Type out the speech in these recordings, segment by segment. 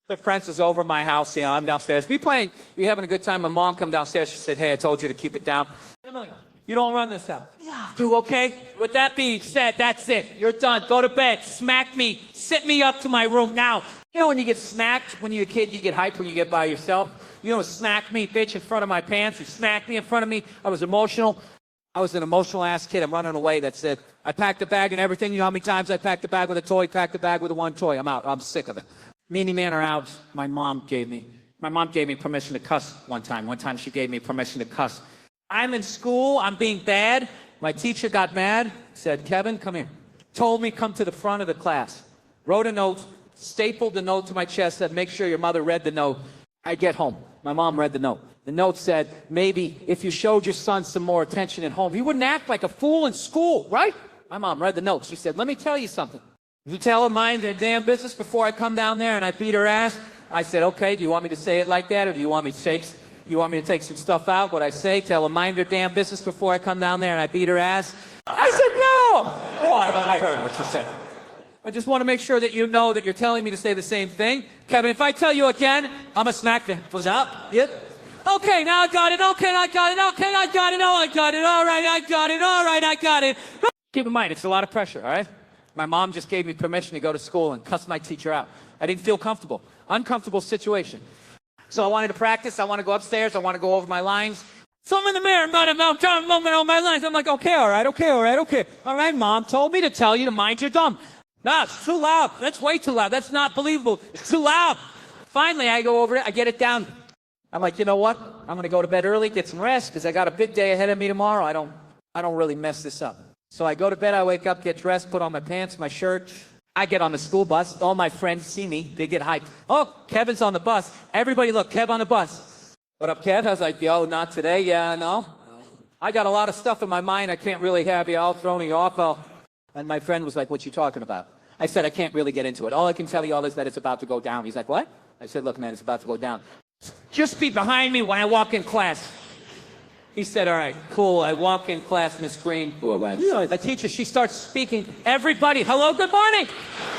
The friends was over at my house. I'm downstairs. We having a good time. My mom come downstairs. She said, hey, I told you to keep it down. You don't run this house. Yeah. You okay? With that being said, that's it. You're done. Go to bed. Smack me. Sit me up to my room now. You know when you get smacked, when you're a kid, you get hyped when you get by yourself. You know, smack me, bitch, in front of my pants. You smacked me in front of me. I was emotional. I was an emotional-ass kid. I'm running away. That's it. I packed the bag and everything. You know how many times I packed the bag with a toy, packed the bag with one toy. I'm out. I'm sick of it. Meanie Man are out. My mom gave me permission to cuss one time. One time she gave me permission to cuss. I'm in school. I'm being bad. My teacher got mad. Said, Kevin, come here. Told me come to the front of the class. Wrote a note. Stapled the note to my chest. Said, make sure your mother read the note. I get home. My mom read the note. The note said, maybe if you showed your son some more attention at home, he wouldn't act like a fool in school, right? My mom read the note. She said, let me tell you something. You tell her mind their damn business before I come down there and I beat her ass. I said, okay, do you want me to say it like that or do you want me to take some stuff out? What I say, tell her mind their damn business before I come down there and I beat her ass? I said, no! Oh, I heard what you said. I just want to make sure that you know that you're telling me to say the same thing. Kevin, if I tell you again, I'm a smack you. What's up? Yep. Okay, now I got it. Okay, I got it. Okay, I got it. Oh, I got it. All right, I got it. All right, I got it. Keep in mind, it's a lot of pressure, all right? My mom just gave me permission to go to school and cuss my teacher out. I didn't feel comfortable. Uncomfortable situation. So I wanted to practice. I want to go upstairs. I want to go over my lines. So I'm in the mirror, I'm trying to move all my lines. I'm like, okay, all right, okay, all right, okay. All right, Mom told me to tell you to mind your dumb. No, it's too loud. That's way too loud. That's not believable. It's too loud. Finally, I go over it. I get it down. I'm like, you know what? I'm going to go to bed early, get some rest, because I got a big day ahead of me tomorrow. I don't really mess this up. So I go to bed. I wake up, get dressed, put on my pants, my shirt. I get on the school bus. All my friends see me. They get hyped. Oh, Kevin's on the bus. Everybody look, Kev on the bus. What up, Kev? I was like, yo, not today. Yeah, no. I got a lot of stuff in my mind. I can't really have you all throwing you off. And my friend was like, what you talking about? I said, I can't really get into it. All I can tell you all is that it's about to go down. He's like, what? I said, look, man, it's about to go down. Just be behind me when I walk in class. He said, all right, cool. I walk in class, Miss Green. The teacher, she starts speaking. Everybody, hello, good morning.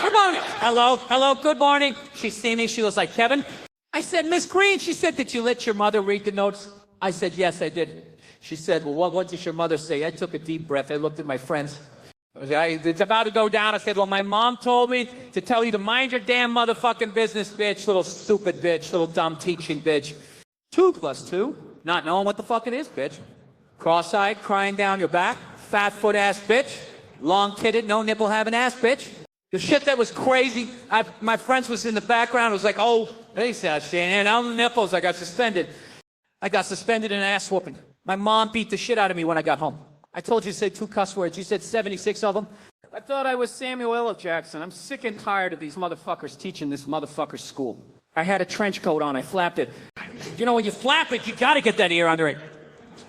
Good morning. Hello, good morning. She see me. She was like, Kevin. I said, Miss Green. She said, did you let your mother read the notes? I said, yes, I did. She said, well, what did your mother say? I took a deep breath. I looked at my friends. It's about to go down. I said, well, my mom told me to tell you to mind your damn motherfucking business, bitch. Little stupid bitch. Little dumb teaching bitch. 2 + 2. Not knowing what the fuck it is, bitch. Cross-eyed, crying down your back. Fat foot ass bitch. Long-titted, no nipple having ass bitch. The shit that was crazy. My friends was in the background. It was like, oh, they said, no nipples. I got suspended. I got suspended in an ass whooping. My mom beat the shit out of me when I got home. I told you to say 2 cuss words. You said 76 of them. I thought I was Samuel L. Jackson. I'm sick and tired of these motherfuckers teaching this motherfucker school. I had a trench coat on. I flapped it. You know, when you flap it, you got to get that ear under it.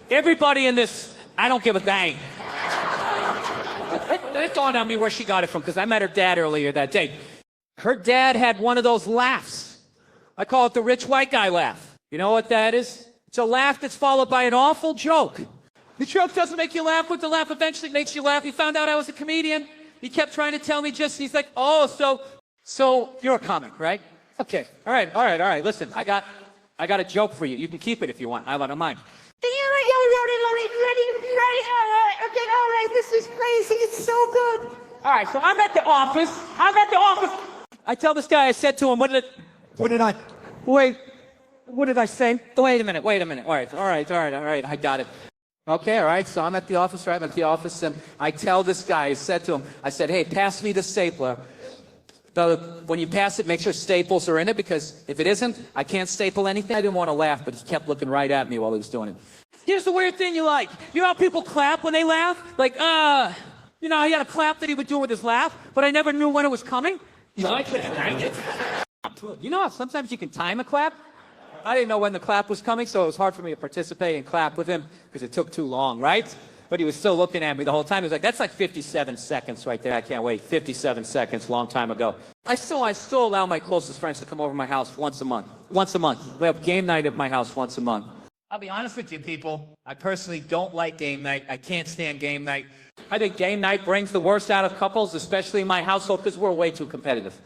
Everybody in this, I don't give a dang. It dawned on me where she got it from, because I met her dad earlier that day. Her dad had one of those laughs. I call it the rich white guy laugh. You know what that is? It's a laugh that's followed by an awful joke. The joke doesn't make you laugh, but the laugh eventually makes you laugh. He found out I was a comedian. He kept trying to tell me he's like, oh, so you're a comic, right? Okay, all right. Listen, I got a joke for you. You can keep it if you want. I don't mind. Okay, all right, this is crazy. It's so good. All right, so I'm at the office. I tell this guy, I said to him, what did I say? Wait a minute. All right, I got it. Okay, all right, so I'm at the office, right? I'm at the office, and I tell this guy, I said to him, hey, pass me the stapler. When you pass it, make sure staples are in it, because if it isn't, I can't staple anything. I didn't want to laugh, but he kept looking right at me while he was doing it. Here's the weird thing you like. You know how people clap when they laugh? Like, you know, he had a clap that he would do with his laugh, but I never knew when it was coming. You know, I couldn't time it. You know how sometimes you can time a clap? I didn't know when the clap was coming, so it was hard for me to participate and clap with him because it took too long, right? But he was still looking at me the whole time. He was like, that's like 57 seconds right there. I can't wait. 57 seconds, long time ago. I still allow my closest friends to come over to my house once a month. We have game night at my house once a month. I'll be honest with you, people. I personally don't like game night. I can't stand game night. I think game night brings the worst out of couples, especially in my household, because we're way too competitive.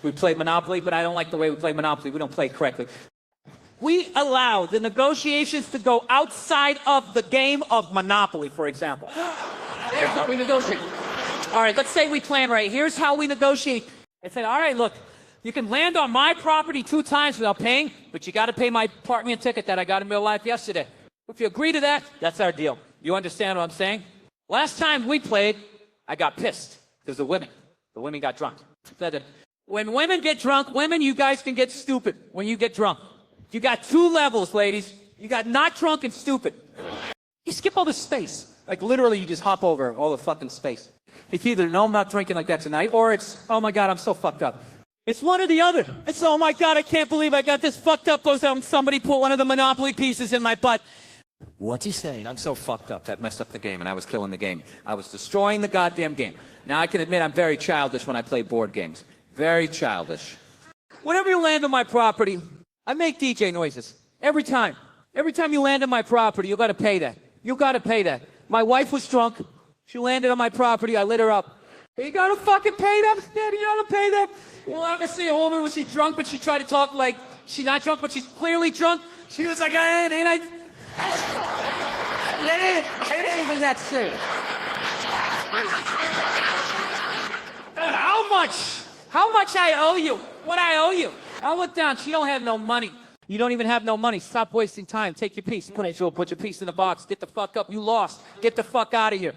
We play Monopoly, but I don't like the way we play Monopoly. We don't play it correctly. We allow the negotiations to go outside of the game of Monopoly, for example. Here's how we negotiate. All right, let's say we plan right. Here's how we negotiate. I said, all right, look, you can land on my property 2 times without paying, but you got to pay my park-me ticket that I got in real life yesterday. If you agree to that, that's our deal. You understand what I'm saying? Last time we played, I got pissed because the women got drunk. When women get drunk, women, you guys can get stupid when you get drunk. You got 2 levels, ladies. You got not drunk and stupid. You skip all the space. Like, literally, you just hop over all the fucking space. It's either, no, I'm not drinking like that tonight, or it's, oh, my God, I'm so fucked up. It's one or the other. It's, oh, my God, I can't believe I got this fucked up. Somebody put one of the Monopoly pieces in my butt. What's he saying? I'm so fucked up. That messed up the game, and I was killing the game. I was destroying the goddamn game. Now, I can admit I'm very childish when I play board games. Very childish. Whenever you land on my property, I make DJ noises. Every time. Every time you land on my property, you got to pay that. You got to pay that. My wife was drunk. She landed on my property. I lit her up. You got to fucking pay that. Daddy, you got to pay that. Well, I can see a woman, was she drunk, but she tried to talk like she's not drunk, but she's clearly drunk. She was like, ain't I? It ain't even that serious. How much? How much I owe you? What I owe you? I look down. She don't have no money. You don't even have no money. Stop wasting time. Take your piece. Put your piece in the box. Get the fuck up. You lost. Get the fuck out of here.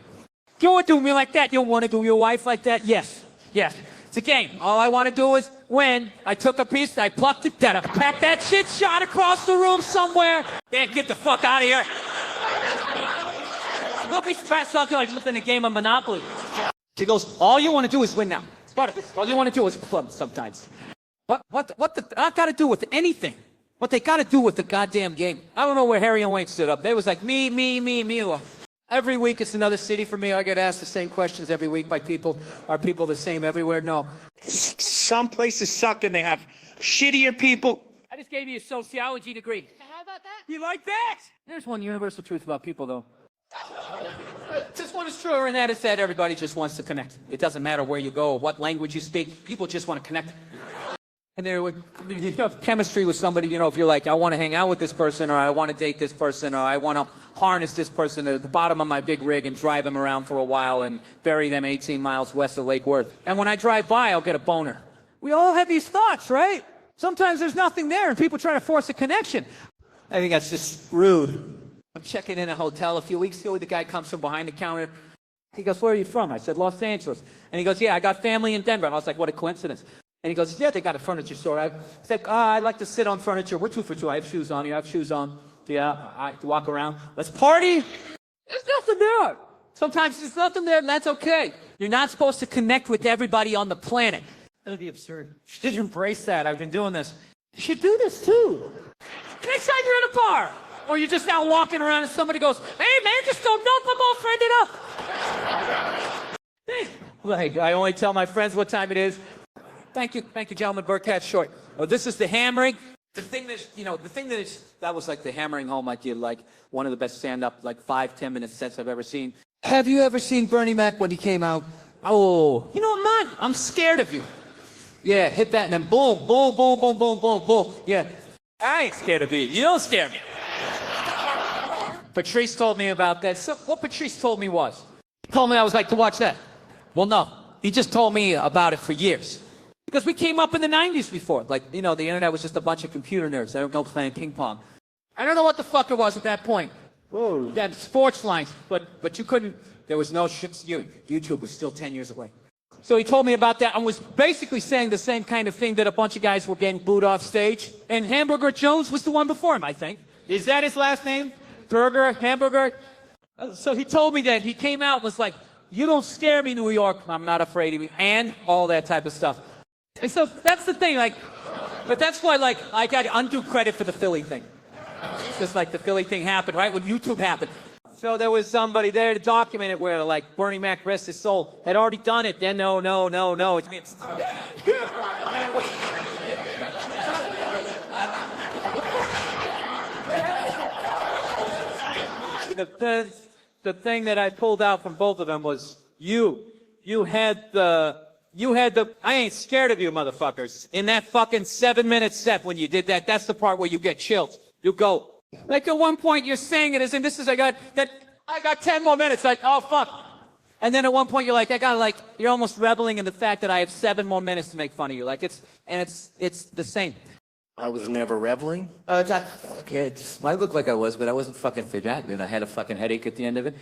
You want to do me like that? You want to do your wife like that? Yes. Yes. It's a game. All I want to do is win. I took a piece. I plucked it. Then I packed that shit. Shot across the room somewhere. Then get the fuck out of here. Don't be stressed out like looking at a game of Monopoly. She goes, all you want to do is win now. All you want to do is plum sometimes. What I got to do with anything? What they got to do with the goddamn game? I don't know where Harry and Wayne stood up. They was like, me. Well, every week it's another city for me. I get asked the same questions every week by people. Are people the same everywhere? No. Some places suck and they have shittier people. I just gave you a sociology degree. How about that? You like that? There's one universal truth about people, though. Just one is true, and that is that everybody just wants to connect. It doesn't matter where you go or what language you speak. People just want to connect. And there would chemistry with somebody, if you're like, I want to hang out with this person, or I want to date this person, or I want to harness this person at the bottom of my big rig and drive them around for a while and bury them 18 miles west of Lake Worth. And when I drive by, I'll get a boner. We all have these thoughts, right? Sometimes there's nothing there and people try to force a connection. I think that's just rude. I'm checking in a hotel a few weeks ago. The guy comes from behind the counter. He goes, where are you from? I said, Los Angeles. And he goes, yeah, I got family in Denver. And I was like, what a coincidence. And he goes, yeah, they got a furniture store. I said, I like to sit on furniture. We're 2 for 2. I have shoes on. You have shoes on. Yeah, I walk around. Let's party. There's nothing there. Sometimes there's nothing there, and that's okay. You're not supposed to connect with everybody on the planet. That would be absurd. You should embrace that. I've been doing this. You should do this, too. Next time you're in a bar, or you're just out walking around and somebody goes, hey, man, just don't know if I'm all friended up. Like, I only tell my friends what time it is. Thank you, gentlemen. Burr, catch short. Oh, this is the hammering. The thing that was like the hammering home I did, like one of the best stand-up, like 5-10 minute sets I've ever seen. Have you ever seen Bernie Mac when he came out? Oh, I'm scared of you. Yeah, hit that and then boom, boom, boom, boom, boom, boom, boom. Yeah, I ain't scared of you. You don't scare me. Patrice told me about that. So what Patrice told me was, he told me I was like to watch that. Well, no, he just told me about it for years. Because we came up in the 90s before. Like, the internet was just a bunch of computer nerds. They were go playing ping pong. I don't know what the fuck it was at that point. Whoa. That sports lines, but you couldn't, there was no shit. YouTube was still 10 years away. So he told me about that and was basically saying the same kind of thing that a bunch of guys were getting booed off stage. And Hamburger Jones was the one before him, I think. Is that his last name? Burger, Hamburger? So he told me that he came out and was like, you don't scare me, New York. I'm not afraid of you. And all that type of stuff. And so that's the thing, but that's why, I got undue credit for the Philly thing. Just like the Philly thing happened, right, when YouTube happened. So there was somebody there to document it where, Bernie Mac, rest his soul, had already done it. Then no. It's the thing that I pulled out from both of them was you had the You had I ain't scared of you motherfuckers. In that fucking 7-minute set when you did that, that's the part where you get chills. You go. Like at one point you're saying it as in this is, I got 10 more minutes. Like, oh fuck. And then at one point you're like, you're almost reveling in the fact that I have 7 more minutes to make fun of you. Like it's the same. I was never reveling. I looked like I was, but I wasn't fucking fidgeting. I had a fucking headache at the end of it.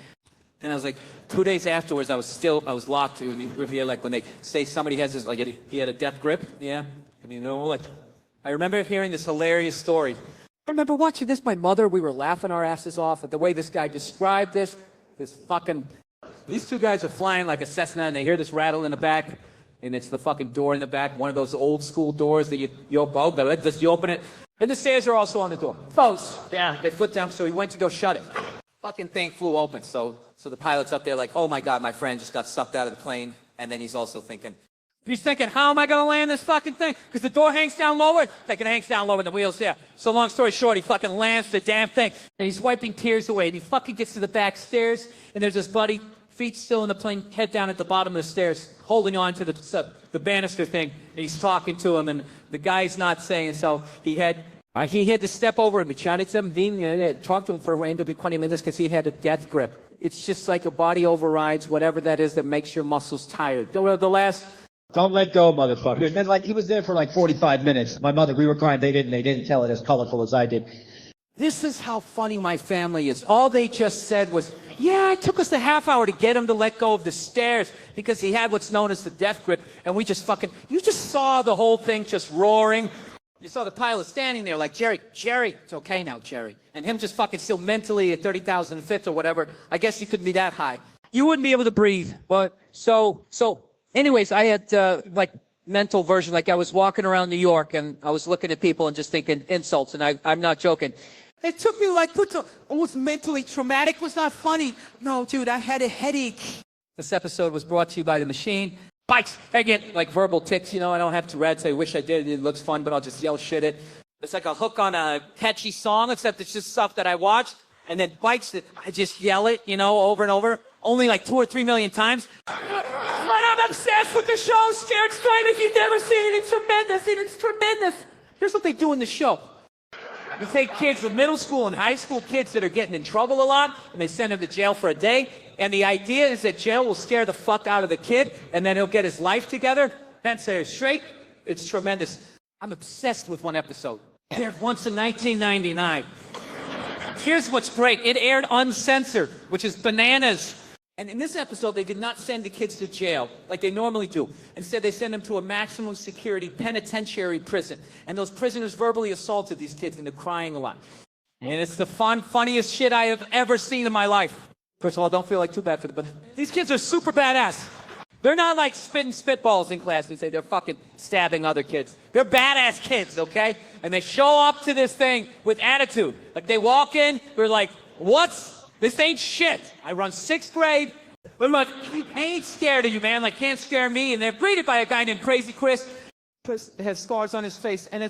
And I was like, 2 days afterwards, I was locked. You hear like when they say somebody has this, like he had a death grip. Yeah. I mean, like, I remember hearing this hilarious story. I remember watching this, my mother, we were laughing our asses off at the way this guy described this fucking, these 2 guys are flying like a Cessna and they hear this rattle in the back. And it's the fucking door in the back, one of those old school doors that you open it. And the stairs are also on the door. Folks, yeah, they put down, so he went to go shut it. Fucking thing flew open, so the pilot's up there like, oh my God, my friend just got sucked out of the plane. And then he's also thinking, how am I going to land this fucking thing? Because the door hangs down lower. Like it hangs down lower than the wheels there. So long story short, he fucking lands the damn thing. And he's wiping tears away. And he fucking gets to the back stairs. And there's this buddy, feet still in the plane, head down at the bottom of the stairs, holding on to the banister thing. And he's talking to him. And the guy's not saying, so he had to step over and talk to him for around 20 minutes because he had a death grip. It's just like a body overrides whatever that is that makes your muscles tired. The last... Don't let go, motherfucker. And then, like, he was there for like 45 minutes. My mother, we were crying. They didn't tell it as colorful as I did. This is how funny my family is. All they just said was, yeah, it took us a half hour to get him to let go of the stairs because he had what's known as the death grip. And we just you just saw the whole thing just roaring. You saw the pilot standing there like, Jerry, it's okay now, Jerry. And him just fucking still mentally at 30,000 fifth or whatever. I guess you couldn't be that high. You wouldn't be able to breathe. But so anyways, I had like mental version, like I was walking around New York and I was looking at people and just thinking insults. And I'm not joking. It took me like, almost mentally traumatic. It was not funny. No, dude, I had a headache. This episode was brought to you by The Machine. Bikes. I get like verbal tics, I don't have Tourette's. I wish I did. It looks fun, but I'll just yell shit it. It's like a hook on a catchy song, except it's just stuff that I watched. And then bikes that I just yell it, over and over. Only like 2 or 3 million times. But I'm obsessed with the show, Scared Straight. If you've never seen it, it's tremendous. Here's what they do in the show. You take kids with middle school and high school kids that are getting in trouble a lot, and they send them to jail for a day. And the idea is that jail will scare the fuck out of the kid, and then he'll get his life together. Then say straight. It's tremendous. I'm obsessed with one episode. It aired once in 1999. Here's what's great. It aired uncensored, which is bananas. And in this episode, they did not send the kids to jail like they normally do. Instead, they send them to a maximum security penitentiary prison. And those prisoners verbally assaulted these kids, and they're crying a lot. And it's the funniest shit I have ever seen in my life. First of all, don't feel like too bad for them, but these kids are super badass. They're not like spitting spitballs in class and say they're fucking stabbing other kids. They're badass kids, okay? And they show up to this thing with attitude. Like they walk in, they're like, this ain't shit. I run 6th grade. But I ain't scared of you, man. Like, can't scare me. And they're greeted by a guy named Crazy Chris. Chris has scars on his face, and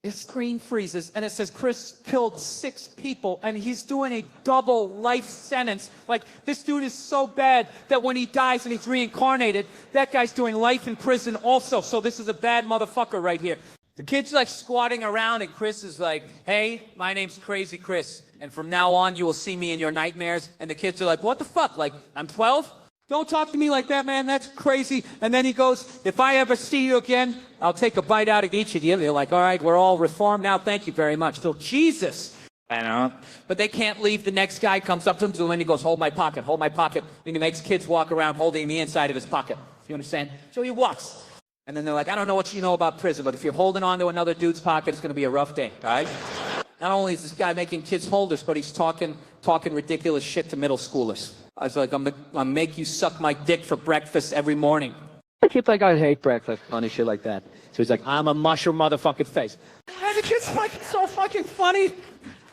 his screen freezes, and it says Chris killed 6 people, and he's doing a double life sentence. Like, this dude is so bad that when he dies and he's reincarnated, that guy's doing life in prison also. So this is a bad motherfucker right here. The kid's like squatting around, and Chris is like, hey, my name's Crazy Chris, and from now on you will see me in your nightmares. And the kids are like, what the fuck? Like, I'm 12? Don't talk to me like that, man. That's crazy. And then he goes, if I ever see you again, I'll take a bite out of each of you. They're like, all right, we're all reformed now. Thank you very much. So, Jesus. I know. But they can't leave. The next guy comes up to him, and he goes, hold my pocket, hold my pocket. And he makes kids walk around holding the inside of his pocket. You understand? So he walks. And then they're like, I don't know what you know about prison, but if you're holding on to another dude's pocket, it's going to be a rough day, all right? Not only is this guy making kids hold this, but he's talking ridiculous shit to middle schoolers. I was like, I'm gonna make you suck my dick for breakfast every morning. The kid's like, I hate breakfast, funny shit like that. So he's like, I'm a mushroom motherfucking face. And the kid's like, it's so fucking funny.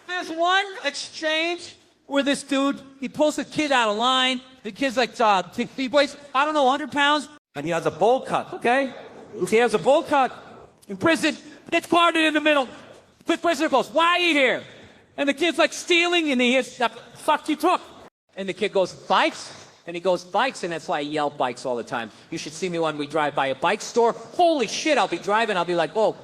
There's one exchange where this dude, he pulls a kid out of line. The kid's like, he weighs, I don't know, 100 pounds. And he has a bowl cut, okay? He has a bowl cut. In prison, it's parted in the middle. The prisoner goes, why are you here? And the kid's like stealing, and he hears, the fuck you took? And the kid goes, bikes? And he goes, bikes, and that's why I yell bikes all the time. You should see me when we drive by a bike store. Holy shit, I'll be driving, I'll be like, whoa.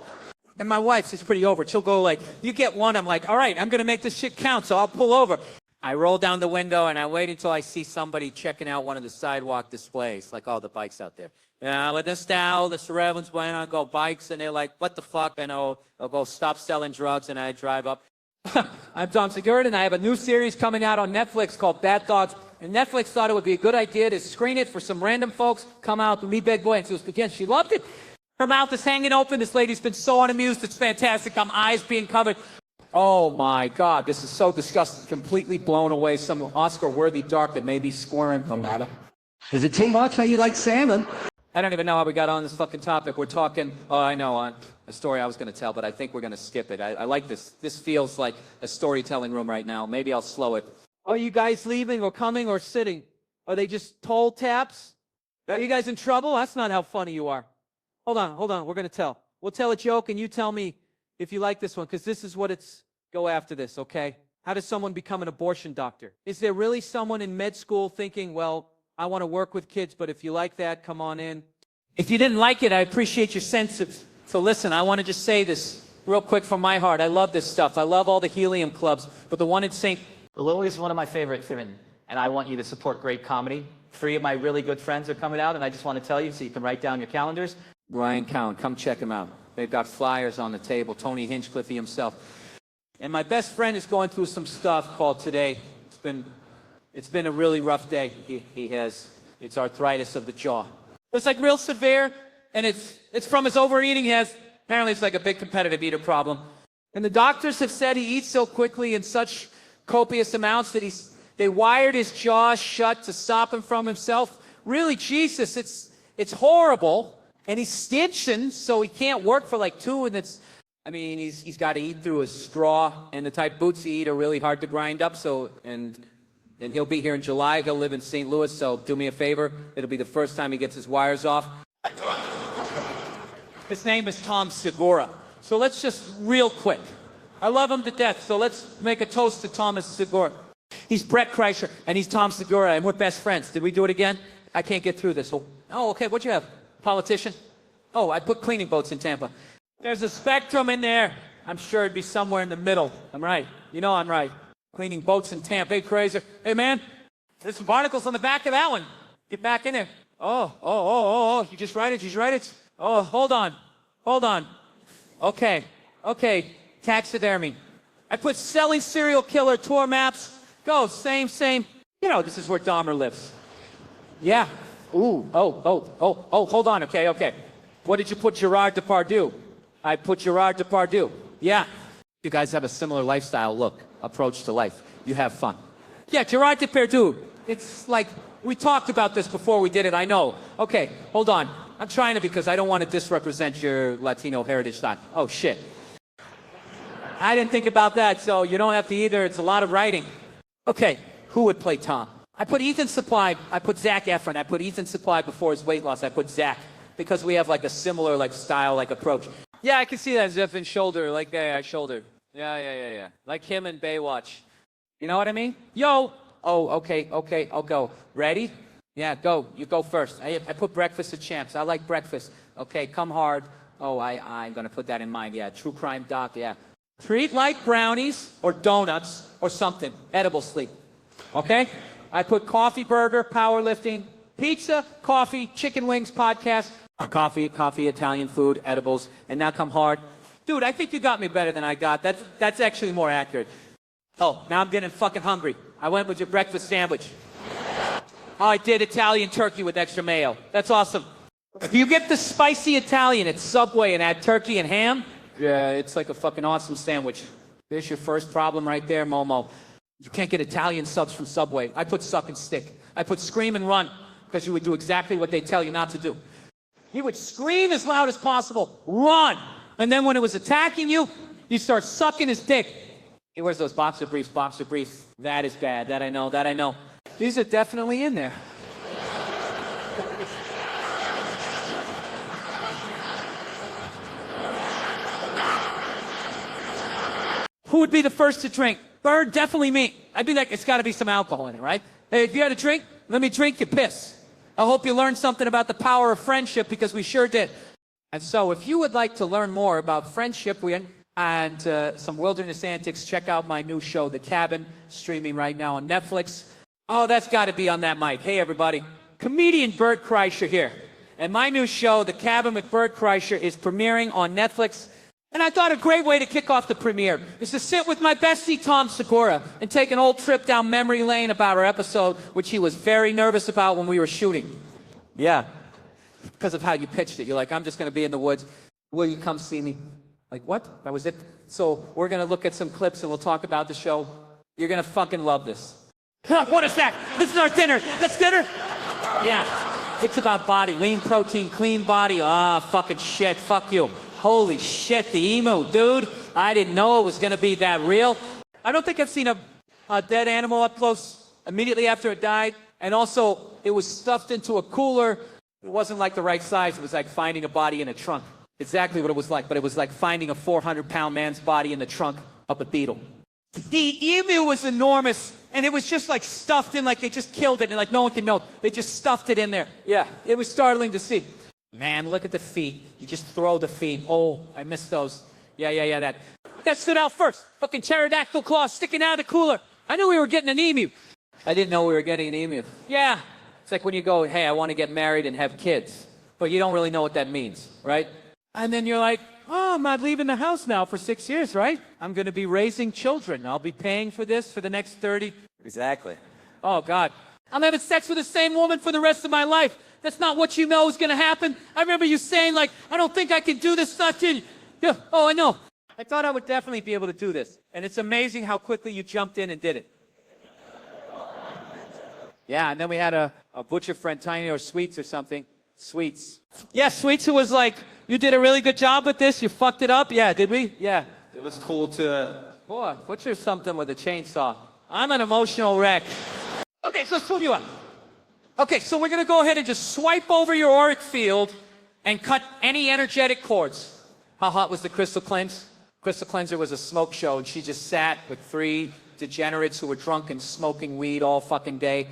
And my wife, she's pretty over. She'll go like, you get one. I'm like, all right, I'm going to make this shit count, so I'll pull over. I roll down the window, and I wait until I see somebody checking out one of the sidewalk displays, like all the bikes out there. With this now, the surveillance went on, go bikes, and they're like, what the fuck? And I'll go stop selling drugs, and I drive up. I'm Tom Segura, and I have a new series coming out on Netflix called Bad Dogs. And Netflix thought it would be a good idea to screen it for some random folks, come out with me, big boy, and so again, she loved it. Her mouth is hanging open. This lady's been so unamused. It's fantastic. Eyes being covered. Oh, my God. This is so disgusting. Completely blown away. Some Oscar-worthy dark that may be squirming from that. Is it too much how you like salmon? I don't even know how we got on this fucking topic. We're talking, I know, on a story I was going to tell, but I think we're going to skip it. I like this. This feels like a storytelling room right now. Maybe I'll slow it. Are you guys leaving or coming or sitting? Are they just toll taps? Are you guys in trouble? That's not how funny you are. Hold on. We're going to tell. We'll tell a joke, and you tell me if you like this one, because this is what it's go after this, okay? How does someone become an abortion doctor? Is there really someone in med school thinking, well, I want to work with kids, but if you like that, come on in. If you didn't like it, I appreciate your sense of... So listen, I want to just say this real quick from my heart. I love this stuff. I love all the helium clubs, but the one in St. Lily is one of my favorite women, and I want you to support great comedy. 3 of my really good friends are coming out, and I just want to tell you so you can write down your calendars. Ryan Cowan, come check him out. They've got flyers on the table. Tony Hinchcliffe himself. And my best friend is going through some stuff called today. It's been a really rough day. It's arthritis of the jaw. It's like real severe, and it's from his overeating. Apparently it's like a big competitive eater problem. And the doctors have said he eats so quickly in such copious amounts that they wired his jaw shut to stop him from himself. Really, Jesus, it's horrible. And he's stitching, so he can't work for like 2, and he's got to eat through a straw, and the type boots he eat are really hard to grind up, and he'll be here in July. He'll live in St. Louis, so do me a favor. It'll be the first time he gets his wires off. His name is Tom Segura. So let's just real quick. I love him to death, so let's make a toast to Thomas Segura. He's Brett Kreischer, and he's Tom Segura, and we're best friends. Did we do it again? I can't get through this. Oh, okay, what'd you have? Politician? Oh, I put cleaning boats in Tampa. There's a spectrum in there. I'm sure it'd be somewhere in the middle. I'm right. You know I'm right. Cleaning boats in Tampa. Hey, crazy. Hey, man, there's some barnacles on the back of that one. Get back in there. Oh. You just write it? Oh, hold on. Okay. Taxidermy. I put selling serial killer tour maps. Go, same. You know, this is where Dahmer lives. Yeah. Ooh. Oh, hold on. Okay. What did you put Gerard Depardieu? I put Gerard Depardieu. Yeah. You guys have a similar lifestyle approach to life. You have fun. Yeah, Gerard Depardieu. It's like, we talked about this before we did it, I know. Okay, hold on. I'm trying to because I don't want to disrepresent your Latino heritage style. Oh, shit. I didn't think about that, so you don't have to either. It's a lot of writing. Okay, who would play Tom? I put Ethan Suplee. I put Zac Efron. I put Ethan Suplee before his weight loss. I put Zac because we have like a similar style, approach. Yeah, I can see that Zephyr shoulder, shoulder. Yeah. Like him in Baywatch. You know what I mean? Yo. Oh, okay. I'll go. Ready? Yeah, go. You go first. I put Breakfast of Champs. I like breakfast. Okay, come hard. Oh, I'm going to put that in mind. Yeah, true crime doc. Yeah. Treat like brownies or donuts or something. Edible sleep. Okay? I put coffee, burger, powerlifting, pizza, coffee, chicken wings, podcast, coffee, Italian food, edibles, and now come hard. Dude, I think you got me better than I got. That's actually more accurate. Oh, now I'm getting fucking hungry. I went with your breakfast sandwich. Oh, I did Italian turkey with extra mayo. That's awesome. If you get the spicy Italian at Subway and add turkey and ham, yeah, it's like a fucking awesome sandwich. There's your first problem right there, Momo. You can't get Italian subs from Subway. I put suck and stick. I put scream and run because you would do exactly what they tell you not to do. He would scream as loud as possible, run. And then when it was attacking you, you start sucking his dick. He wears those boxer briefs. That is bad. That I know. These are definitely in there. Who would be the first to drink? Burr, definitely me. I'd be like, it's got to be some alcohol in it, right? Hey, if you had a drink, Let me drink your piss. I hope you learned something about the power of friendship, because we sure did. And so if you would like to learn more about friendship and some wilderness antics, check out my new show, The Cabin, streaming right now on Netflix. Oh, that's got to be on that mic. Hey, everybody. Comedian Burr here. And my new show, The Cabin with Burr is premiering on Netflix. And I thought a great way to kick off the premiere is to sit with my bestie, Tom Segura, and take an old trip down memory lane about our episode, which he was very nervous about when we were shooting. Yeah. Because of how you pitched it. You're like, I'm just going to be in the woods. Will you come see me? Like, what? That was it? So we're going to look at some clips and we'll talk about the show. You're going to fucking love this. What is that? This is our dinner. That's dinner? Yeah. It's about body. Lean protein, clean body. Ah, fucking shit. Fuck you. Holy shit, the emu, dude. I didn't know it was going to be that real. I don't think I've seen a dead animal up close immediately after it died. And also, it was stuffed into a cooler. It wasn't like the right size. It was like finding a body in a trunk. Exactly what it was like. But it was like finding a 400-pound man's body in the trunk of a beetle. The emu was enormous. And it was just like stuffed in, like they just killed it. And like no one can know. They just stuffed it in there. Yeah, it was startling to see. Man, look at the feet. You just throw the feet. Oh, I missed those. Yeah, that stood out first. Fucking pterodactyl claws sticking out of the cooler. I knew we were getting an emu. I didn't know we were getting an emu. Yeah. It's like when you go, hey, I want to get married and have kids. But you don't really know what that means, right? And then you're like, oh, I'm not leaving the house now for 6 years, right? I'm going to be raising children. I'll be paying for this for the next 30. Exactly. Oh, God. I'm having sex with the same woman for the rest of my life. That's not what you know is going to happen. I remember you saying, like, I don't think I can do this stuff. Yeah. Oh, I know. I thought I would definitely be able to do this. And it's amazing how quickly you jumped in and did it. Yeah, and then we had a butcher friend, Tiny, or Sweets or something. Sweets. Yeah, Sweets, who was like, you did a really good job with this. You fucked it up. Yeah, did we? Yeah. It was cool to... Boy, butcher something with a chainsaw. I'm an emotional wreck. Okay, so let's pull you up. Okay, so we're going to go ahead and just swipe over your auric field and cut any energetic chords. How hot was the Crystal Cleanse? Crystal Cleanser was a smoke show, and she just sat with 3 degenerates who were drunk and smoking weed all fucking day.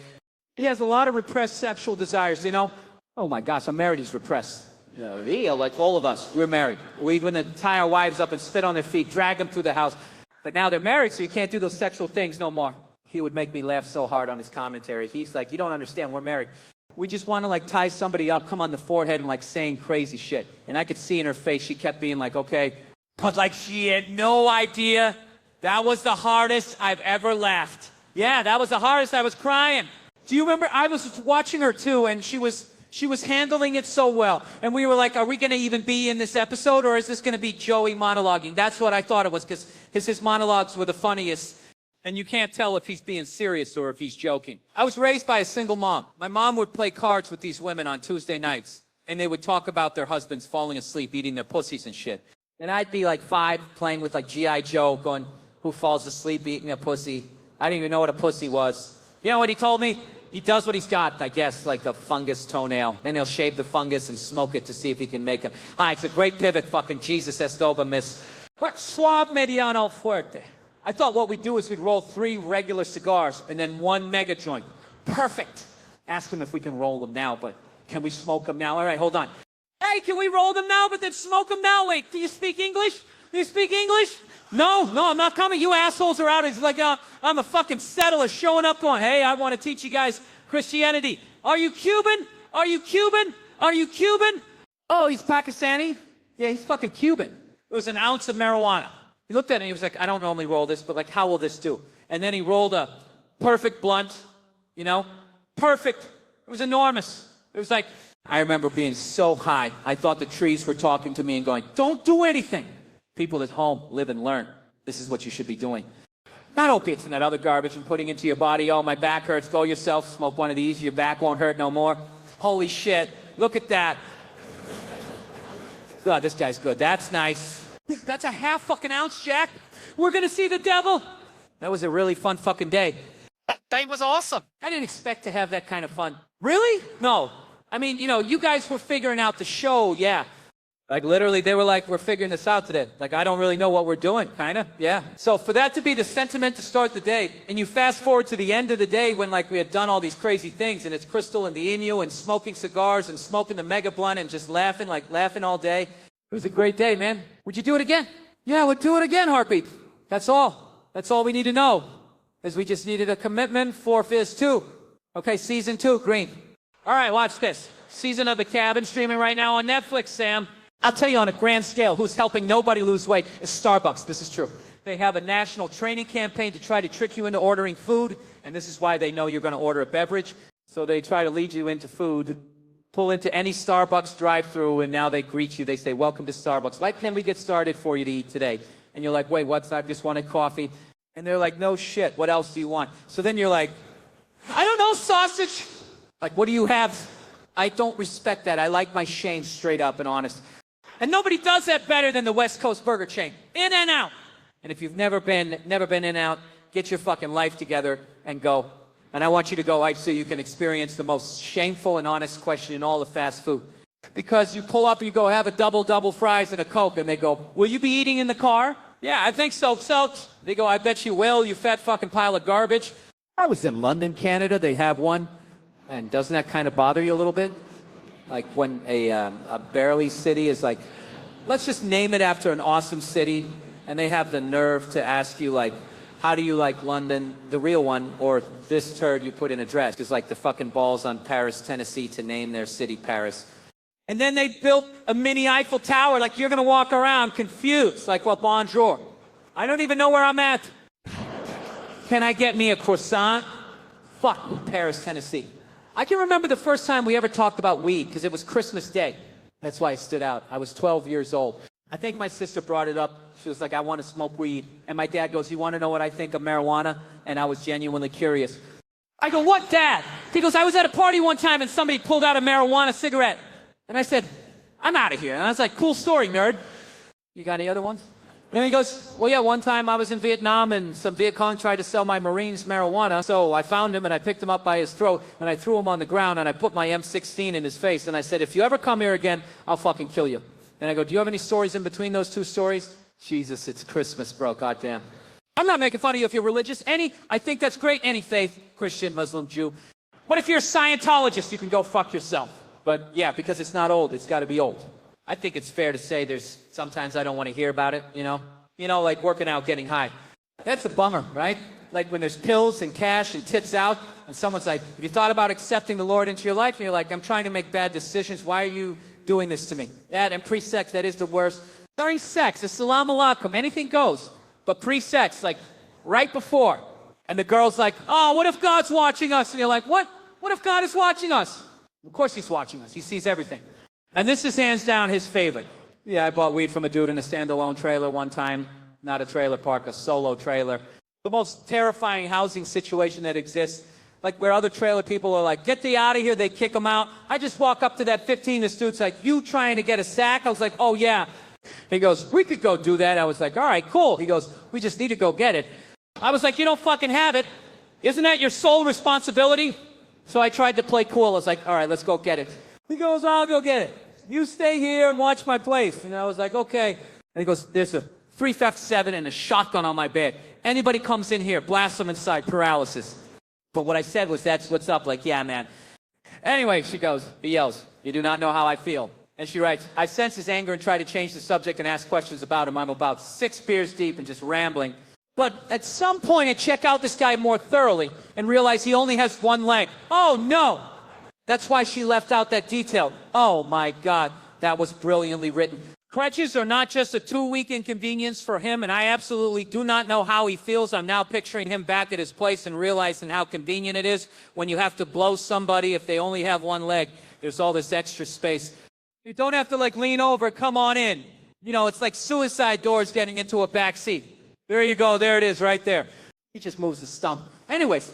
He has a lot of repressed sexual desires, you know? Oh my gosh, I'm married, he's repressed. Yeah, like all of us, we're married. We wouldn't tie our wives up and spit on their feet, drag them through the house. But now they're married, so you can't do those sexual things no more. He would make me laugh so hard on his commentary. He's like, you don't understand, we're married. We just want to like tie somebody up, come on the forehead and like saying crazy shit. And I could see in her face, she kept being like, okay. But like she had no idea that was the hardest I've ever laughed. Yeah, that was the hardest. I was crying. Do you remember? I was watching her too, and she was handling it so well. And we were like, are we going to even be in this episode, or is this going to be Joey monologuing? That's what I thought it was, because his monologues were the funniest. And you can't tell if he's being serious or if he's joking. I was raised by a single mom. My mom would play cards with these women on Tuesday nights, and they would talk about their husbands falling asleep, eating their pussies and shit. And I'd be like 5, playing with like G.I. Joe, going, who falls asleep eating a pussy? I didn't even know what a pussy was. You know what he told me? He does what he's got, I guess, like a fungus toenail. Then he'll shave the fungus and smoke it to see if he can make him. Hi, it's a great pivot, fucking Jesus Estoba, miss. What suave mediano fuerte? I thought what we'd do is we'd roll 3 regular cigars and then 1 mega joint. Perfect. Ask him if we can roll them now, but can we smoke them now? All right, hold on. Hey, can we roll them now, but then smoke them now? Wait, do you speak English? Do you speak English? No, I'm not coming. You assholes are out. It's like I'm a fucking settler showing up going, hey, I want to teach you guys Christianity. Are you Cuban? Are you Cuban? Are you Cuban? Oh, he's Pakistani? Yeah, he's fucking Cuban. It was an ounce of marijuana. He looked at it and he was like, I don't normally roll this, but like, how will this do? And then he rolled a perfect blunt, you know? Perfect. It was enormous. It was like, I remember being so high, I thought the trees were talking to me and going, don't do anything. People at home, live and learn. This is what you should be doing. Not opiates and that other garbage and putting into your body. Oh, my back hurts. Go yourself. Smoke one of these. Your back won't hurt no more. Holy shit. Look at that. God, this guy's good. That's nice. That's a half fucking ounce, Jack. We're going to see the devil. That was a really fun fucking day. That day was awesome. I didn't expect to have that kind of fun. Really? No. I mean, you know, you guys were figuring out the show, yeah. Like literally, they were like, we're figuring this out today. Like, I don't really know what we're doing, kind of, yeah. So for that to be the sentiment to start the day, and you fast forward to the end of the day when like we had done all these crazy things, and it's Crystal and the Inu and smoking cigars and smoking the mega blunt and just laughing, like laughing all day. It was a great day, man. Would you do it again? Yeah, we'd do it again, Heartbeat. That's all. That's all we need to know, is we just needed a commitment for Fizz 2. Okay, season 2, green. All right, watch this. Season of The Cabin streaming right now on Netflix, Sam. I'll tell you on a grand scale, who's helping nobody lose weight is Starbucks. This is true. They have a national training campaign to try to trick you into ordering food, and this is why they know you're going to order a beverage. So they try to lead you into food, pull into any Starbucks drive-thru, and now they greet you. They say, welcome to Starbucks. What can we get started for you to eat today? And you're like, wait, what's that? I just wanted coffee. And they're like, no shit, what else do you want? So then you're like, I don't know, sausage. Like, what do you have? I don't respect that. I like my shame straight up and honest. And nobody does that better than the West Coast burger chain. In and out. And if you've never been in and out, get your fucking life together and go. And I want you to go so you can experience the most shameful and honest question in all the fast food. Because you pull up and you go, have a double fries and a Coke. And they go, will you be eating in the car? Yeah, I think so. So they go, I bet you will, you fat fucking pile of garbage. I was in London, Canada. They have one. And doesn't that kind of bother you a little bit? Like when a barely city is like, let's just name it after an awesome city, and they have the nerve to ask you like, how do you like London, the real one, or this turd you put in a dress? It's like the fucking balls on Paris, Tennessee to name their city Paris. And then they built a mini Eiffel Tower, like you're gonna walk around confused, like, well, bonjour. I don't even know where I'm at. Can I get me a croissant? Fuck Paris, Tennessee. I can remember the first time we ever talked about weed, because it was Christmas Day. That's why I stood out. I was 12 years old. I think my sister brought it up. She was like, I want to smoke weed. And my dad goes, you want to know what I think of marijuana? And I was genuinely curious. I go, what, Dad? He goes, I was at a party one time and somebody pulled out a marijuana cigarette. And I said, I'm out of here. And I was like, cool story, nerd. You got any other ones? And he goes, well, yeah, one time I was in Vietnam and some Viet Cong tried to sell my Marines marijuana. So I found him and I picked him up by his throat and I threw him on the ground and I put my M16 in his face. And I said, if you ever come here again, I'll fucking kill you. And I go, do you have any stories in between those two stories? Jesus, it's Christmas, bro. Goddamn. I'm not making fun of you if you're religious. I think that's great. Any faith, Christian, Muslim, Jew. But if you're a Scientologist, you can go fuck yourself. But yeah, because it's not old, it's got to be old. I think it's fair to say sometimes I don't want to hear about it, you know? You know, like working out, getting high. That's a bummer, right? Like when there's pills and cash and tits out, and someone's like, have you thought about accepting the Lord into your life? And you're like, I'm trying to make bad decisions. Why are you doing this to me? That and pre-sex, that is the worst. During sex, it's salam alaikum, anything goes. But pre-sex, like right before. And the girl's like, oh, what if God's watching us? And you're like, what? What if God is watching us? Of course he's watching us. He sees everything. And this is hands down his favorite. Yeah, I bought weed from a dude in a standalone trailer one time. Not a trailer park, a solo trailer. The most terrifying housing situation that exists. Like where other trailer people are like, get thee out of here, they kick them out. I just walk up to that 15, this dude's like, you trying to get a sack? I was like, oh yeah. He goes, we could go do that. I was like, all right, cool. He goes, we just need to go get it. I was like, you don't fucking have it. Isn't that your sole responsibility? So I tried to play cool. I was like, all right, let's go get it. He goes, I'll go get it. You stay here and watch my place. And I was like, okay. And he goes, there's a 357 and a shotgun on my bed. Anybody comes in here, blast them inside, paralysis. But what I said was, that's what's up. Like, yeah, man. Anyway, he yells, you do not know how I feel. And she writes, I sense his anger and try to change the subject and ask questions about him. I'm about 6 beers deep and just rambling. But at some point, I check out this guy more thoroughly and realize he only has one leg. Oh, no. That's why she left out that detail. Oh, my God. That was brilliantly written. Crutches are not just a 2-week inconvenience for him, and I absolutely do not know how he feels. I'm now picturing him back at his place and realizing how convenient it is when you have to blow somebody if they only have one leg. There's all this extra space. You don't have to, like, lean over, come on in. You know, it's like suicide doors getting into a back seat. There you go. There it is right there. He just moves the stump. Anyways,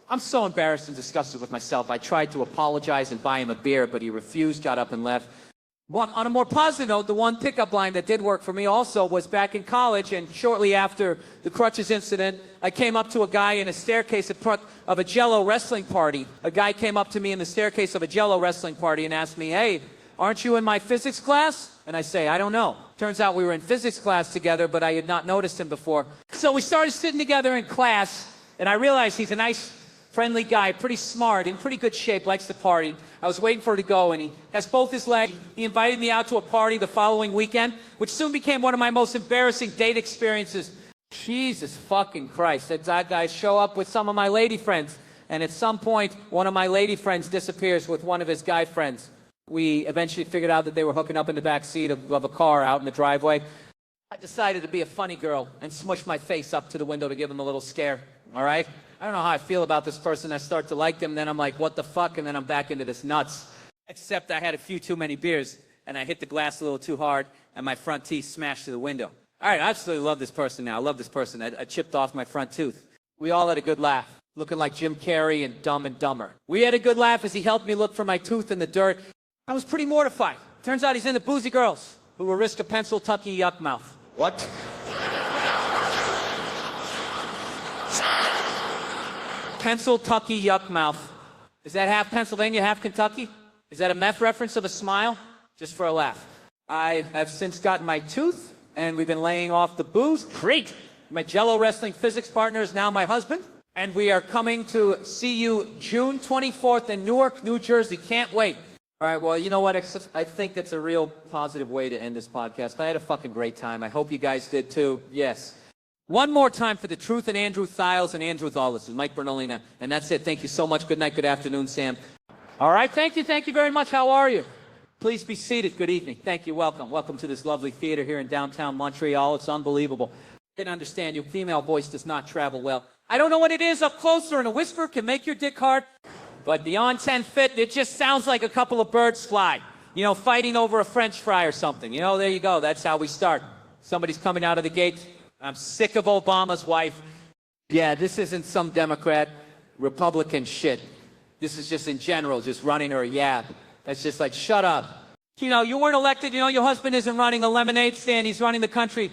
I'm so embarrassed and disgusted with myself. I tried to apologize and buy him a beer, but he refused, got up and left. Well, on a more positive note, the one pickup line that did work for me also was back in college, and shortly after the crutches incident, I came up to a guy in a staircase in front of a Jell-O wrestling party. A guy came up to me in the staircase of a Jell-O wrestling party and asked me, hey, aren't you in my physics class? And I say, I don't know. Turns out we were in physics class together, but I had not noticed him before. So we started sitting together in class, and I realized he's a nice, friendly guy, pretty smart, in pretty good shape, likes to party. I was waiting for her to go, and he has both his legs. He invited me out to a party the following weekend, which soon became one of my most embarrassing date experiences. Jesus fucking Christ. That guy show up with some of my lady friends, and at some point, one of my lady friends disappears with one of his guy friends. We eventually figured out that they were hooking up in the back seat of a car out in the driveway. I decided to be a funny girl and smush my face up to the window to give him a little scare, all right? I don't know how I feel about this person. I start to like them, then I'm like, what the fuck? And then I'm back into this nuts. Except I had a few too many beers, and I hit the glass a little too hard, and my front teeth smashed through the window. All right, I absolutely love this person now. I love this person. I chipped off my front tooth. We all had a good laugh, looking like Jim Carrey and Dumb and Dumber. We had a good laugh as he helped me look for my tooth in the dirt. I was pretty mortified. Turns out he's into boozy girls who will risk a pencil tucky yuck mouth. What? Pencil tucky yuck mouth. Is that half Pennsylvania, half Kentucky? Is that a meth reference of a smile? Just for a laugh. I have since gotten my tooth, and we've been laying off the booze. Great! My Jello wrestling physics partner is now my husband, and we are coming to see you June 24th in Newark, New Jersey. Can't wait. All right, well, you know what? I think that's a real positive way to end this podcast. I had a fucking great time. I hope you guys did too. Yes. One more time for the truth and Andrew Thiles and Andrew Thawless and Mike Bernolina. And that's it. Thank you so much. Good night, good afternoon, Sam. All right, thank you very much. How are you? Please be seated. Good evening. Thank you. Welcome. Welcome to this lovely theater here in downtown Montreal. It's unbelievable. I can understand your female voice does not travel well. I don't know what it is up close or in a whisper can make your dick hard. But beyond 10 feet, it just sounds like a couple of birds fly. You know, fighting over a French fry or something. You know, there you go. That's how we start. Somebody's coming out of the gate. I'm sick of Obama's wife. Yeah, this isn't some Democrat, Republican shit. This is just in general, just running her a yap. That's just like, shut up. You know, you weren't elected. You know, your husband isn't running a lemonade stand. He's running the country.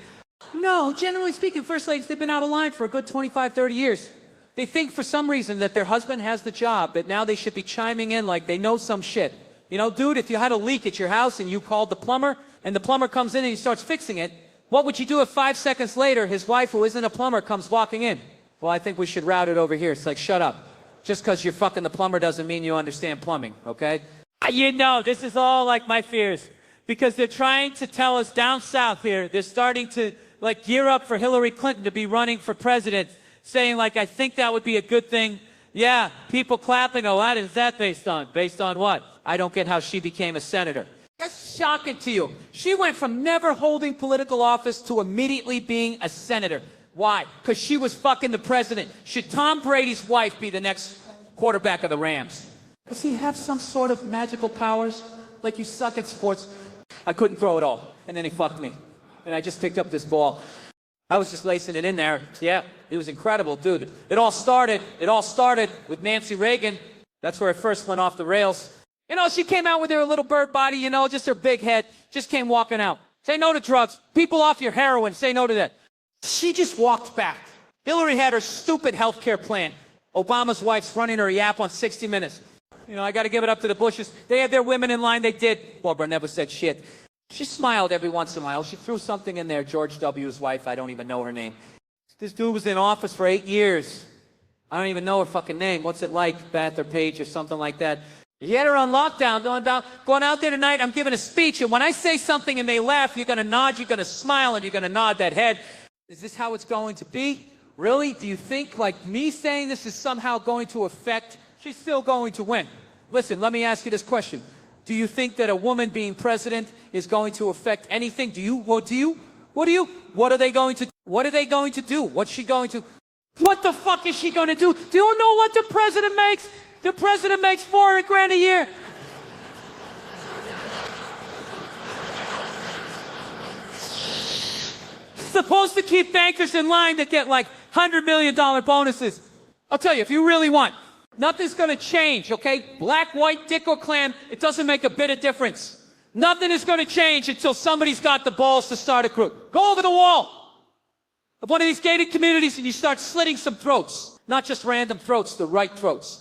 No, generally speaking, first ladies, they've been out of line for a good 25, 30 years. They think for some reason that their husband has the job, that now they should be chiming in like they know some shit. You know, dude, if you had a leak at your house and you called the plumber, and the plumber comes in and he starts fixing it, what would you do if 5 seconds later his wife, who isn't a plumber, comes walking in? Well, I think we should route it over here. It's like, shut up. Just because you're fucking the plumber doesn't mean you understand plumbing, okay? You know, this is all like my fears. Because they're trying to tell us down south here, they're starting to like gear up for Hillary Clinton to be running for president. Saying like, I think that would be a good thing. Yeah, people clapping. Oh, what is that based on? Based on what? I don't get how she became a senator. That's shocking to you. She went from never holding political office to immediately being a senator. Why? Because she was fucking the president. Should Tom Brady's wife be the next quarterback of the Rams? Does he have some sort of magical powers? Like you suck at sports? I couldn't throw it all. And then he fucked me. And I just picked up this ball. I was just lacing it in there. Yeah, it was incredible, dude. It all started with Nancy Reagan. That's where it first went off the rails. You know, she came out with her little bird body, you know, just her big head, just came walking out. Say no to drugs. People off your heroin, say no to that. She just walked back. Hillary had her stupid health care plan. Obama's wife's running her yap on 60 Minutes. You know, I got to give it up to the Bushes. They had their women in line. They did. Barbara never said shit. She smiled every once in a while. She threw something in there. George W.'s wife. I don't even know her name. This dude was in office for 8 years. I don't even know her fucking name. What's it like? Beth or Page or something like that. You had her on lockdown. Going out there tonight, I'm giving a speech. And when I say something and they laugh, you're going to nod, you're going to smile, and you're going to nod that head. Is this how it's going to be? Really? Do you think, like, me saying this is somehow going to affect? She's still going to win. Listen, let me ask you this question. Do you think that a woman being president is going to affect anything? What are they going to do? What's she going to? What the fuck is she going to do? Do you know what the president makes? The president makes $400,000 a year. Supposed to keep bankers in line that get like $100 million bonuses. I'll tell you, if you really want, nothing's going to change, okay? Black, white, dick, or clan, it doesn't make a bit of difference. Nothing is going to change until somebody's got the balls to start a crook. Go over the wall of one of these gated communities and you start slitting some throats. Not just random throats, the right throats.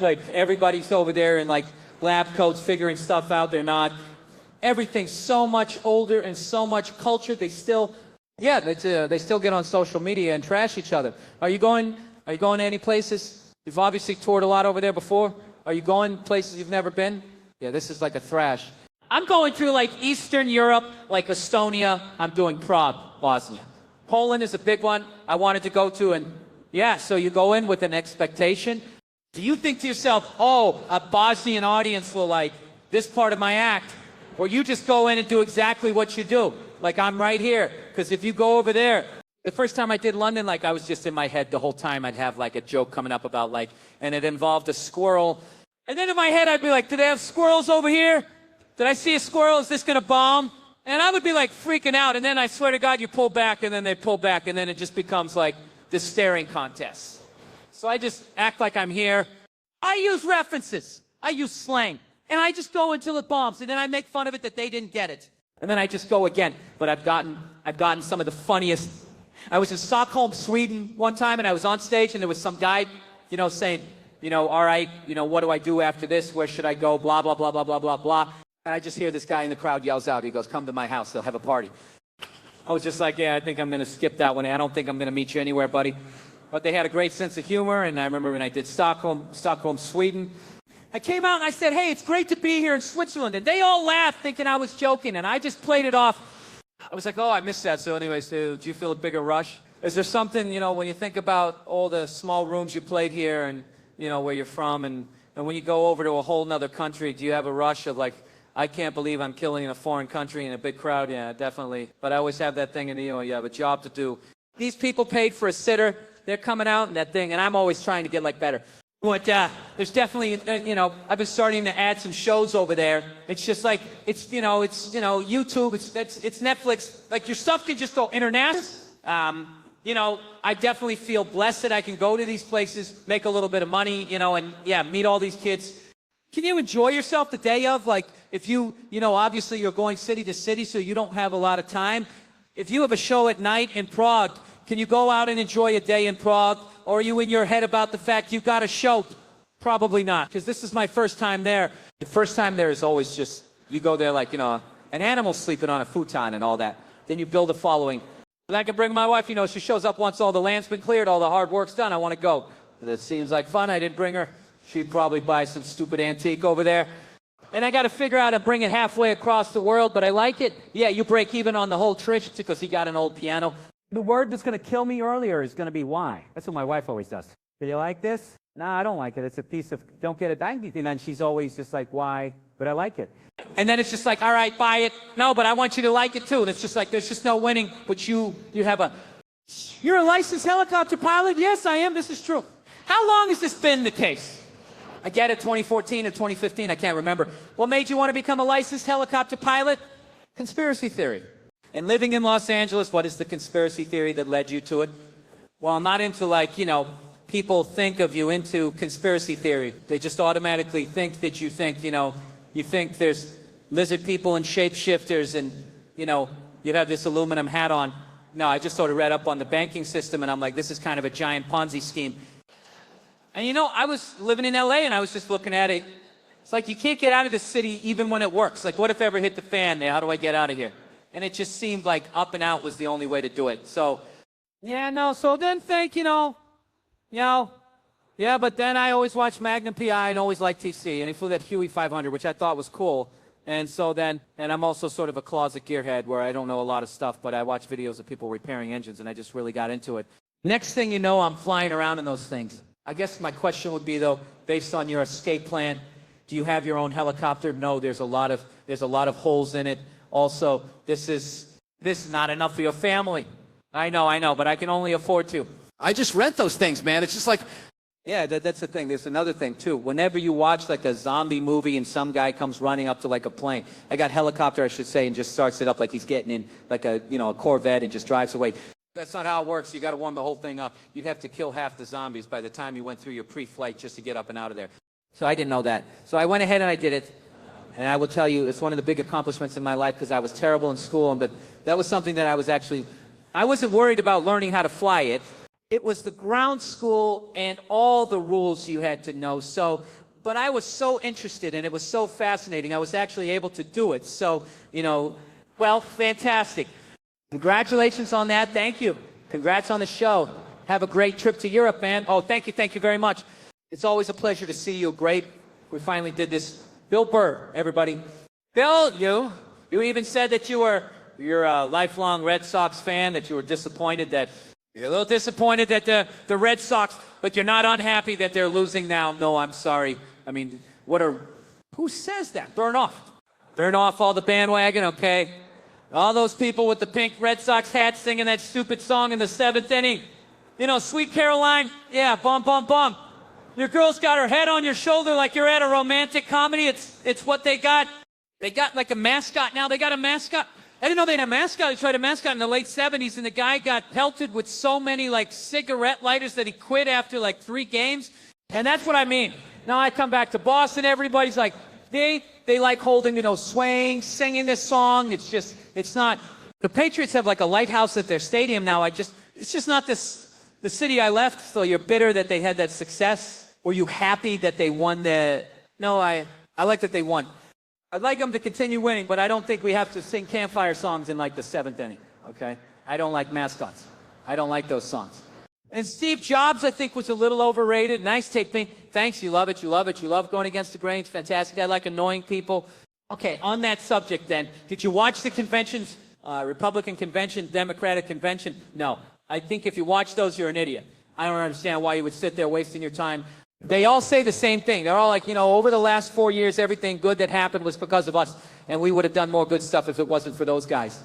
Like everybody's over there in like lab coats figuring stuff out. They're not. Everything's so much older and so much culture. They still, yeah, they still get on social media and trash each other. Are you going to any places? You've obviously toured a lot over there before. Are you going places you've never been? Yeah, this is like a thrash. I'm going through like Eastern Europe, like Estonia. I'm doing Prague, Bosnia. Poland is a big one I wanted to go to, and yeah, so you go in with an expectation. Do you think to yourself, oh, a Bosnian audience will like this part of my act? Or you just go in and do exactly what you do. Like I'm right here. Because if you go over there, the first time I did London, like I was just in my head the whole time. I'd have like a joke coming up about like, and it involved a squirrel. And then in my head, I'd be like, do they have squirrels over here? Did I see a squirrel? Is this going to bomb? And I would be like freaking out. And then I swear to God, you pull back and then they pull back. And then it just becomes like this staring contest. So I just act like I'm here. I use references. I use slang. And I just go until it bombs. And then I make fun of it that they didn't get it. And then I just go again. But I've gotten some of the funniest. I was in Stockholm, Sweden one time, and I was on stage, and there was some guy, saying, all right, what do I do after this? Where should I go? Blah, blah, blah, blah, blah, blah, blah. And I just hear this guy in the crowd yells out. He goes, come to my house. They'll have a party. I was just like, yeah, I think I'm going to skip that one. I don't think I'm going to meet you anywhere, buddy. But they had a great sense of humor, and I remember when I did Stockholm, Sweden, I came out and I said, hey, it's great to be here in Switzerland. And they all laughed thinking I was joking, and I just played it off. I was like, oh, I missed that. So anyways, do you feel a bigger rush? Is there something, when you think about all the small rooms you played here and, where you're from, and when you go over to a whole nother country, do you have a rush of like, I can't believe I'm killing in a foreign country in a big crowd? Yeah, definitely. But I always have that thing, and you have a job to do. These people paid for a sitter. They're coming out and that thing, and I'm always trying to get like better. But there's definitely, I've been starting to add some shows over there. It's just like, it's YouTube, it's Netflix. Like your stuff can just go international. I definitely feel blessed that I can go to these places, make a little bit of money, and yeah, meet all these kids. Can you enjoy yourself the day of? Like if obviously you're going city to city, so you don't have a lot of time. If you have a show at night in Prague, can you go out and enjoy a day in Prague? Or are you in your head about the fact you've got a show? Probably not, because this is my first time there. The first time there is always just, you go there like, an animal sleeping on a futon and all that. Then you build a following. And I can bring my wife, she shows up once all the land's been cleared, all the hard work's done, I want to go. It seems like fun, I didn't bring her. She'd probably buy some stupid antique over there. And I got to figure out how to bring it halfway across the world, but I like it. Yeah, you break even on the whole trick because he got an old piano. The word that's going to kill me earlier is going to be why. That's what my wife always does. Do you like this? No, I don't like it. It's a piece of, don't get it. And then she's always just like, why? But I like it. And then it's just like, all right, buy it. No, but I want you to like it too. And it's just like, there's just no winning. But you have you're a licensed helicopter pilot? Yes, I am. This is true. How long has this been the case? I get it, 2014 or 2015, I can't remember. What made you want to become a licensed helicopter pilot? Conspiracy theory. And living in Los Angeles, what is the conspiracy theory that led you to it? Well, I'm not into like, people think of you into conspiracy theory. They just automatically think that you think, you think there's lizard people and shapeshifters and, you have this aluminum hat on. No, I just sort of read up on the banking system and I'm like, this is kind of a giant Ponzi scheme. And I was living in LA and I was just looking at it. It's like you can't get out of the city even when it works. Like what if ever hit the fan there? How do I get out of here? And it just seemed like up and out was the only way to do it. So, so then think, yeah, but then I always watched Magnum PI and always liked TC. And he flew that Huey 500, which I thought was cool. And so then, and I'm also sort of a closet gearhead where I don't know a lot of stuff, but I watch videos of people repairing engines and I just really got into it. Next thing you know, I'm flying around in those things. I guess my question would be though, based on your escape plan, do you have your own helicopter? No, there's a lot of holes in it. Also, this is not enough for your family. I know, but I can only afford to. I just rent those things, man. It's just like, yeah, that's the thing. There's another thing, too. Whenever you watch, like, a zombie movie and some guy comes running up to, like, a plane, I got helicopter, I should say, and just starts it up like he's getting in, like, a Corvette and just drives away. That's not how it works. You got to warm the whole thing up. You'd have to kill half the zombies by the time you went through your pre-flight just to get up and out of there. So I didn't know that. So I went ahead and I did it. And I will tell you, it's one of the big accomplishments in my life because I was terrible in school. But that was something that I wasn't worried about learning how to fly it. It was the ground school and all the rules you had to know. So, but I was so interested and it was so fascinating. I was actually able to do it. So, you know, well, fantastic. Congratulations on that. Thank you. Congrats on the show. Have a great trip to Europe, man. Oh, thank you. Thank you very much. It's always a pleasure to see you. Great. We finally did this. Bill Burr, everybody. Bill, you even said that you're a lifelong Red Sox fan, that you were disappointed that you're a little disappointed that the Red Sox, but you're not unhappy that they're losing now. No, I'm sorry. I mean, who says that? Burn off. Burn off all the bandwagon, okay? All those people with the pink Red Sox hats singing that stupid song in the 7th inning. You know, Sweet Caroline, yeah, bum, bum, bum. Your girl's got her head on your shoulder like you're at a romantic comedy. It's what they got. They got like a mascot now. They got a mascot. I didn't know they had a mascot. They tried a mascot in the late 70s, and the guy got pelted with so many, like, cigarette lighters that he quit after, like, 3 games. And that's what I mean. Now I come back to Boston, everybody's like, they like holding, you know, swaying, singing this song. It's not. The Patriots have, like, a lighthouse at their stadium now. It's just not the city I left, so you're bitter that they had that success. Were you happy that they won No, I like that they won. I'd like them to continue winning, but I don't think we have to sing campfire songs in like the 7th inning, okay? I don't like mascots. I don't like those songs. And Steve Jobs, I think, was a little overrated. Nice tape thing. Thanks, you love it, you love it. You love going against the grain. It's fantastic. I like annoying people. Okay, on that subject then, did you watch the conventions, Republican convention, Democratic convention? No. I think if you watch those, you're an idiot. I don't understand why you would sit there wasting your time. They all say the same thing. They're all like, you know, over the last 4 years, everything good that happened was because of us, and we would have done more good stuff if it wasn't for those guys.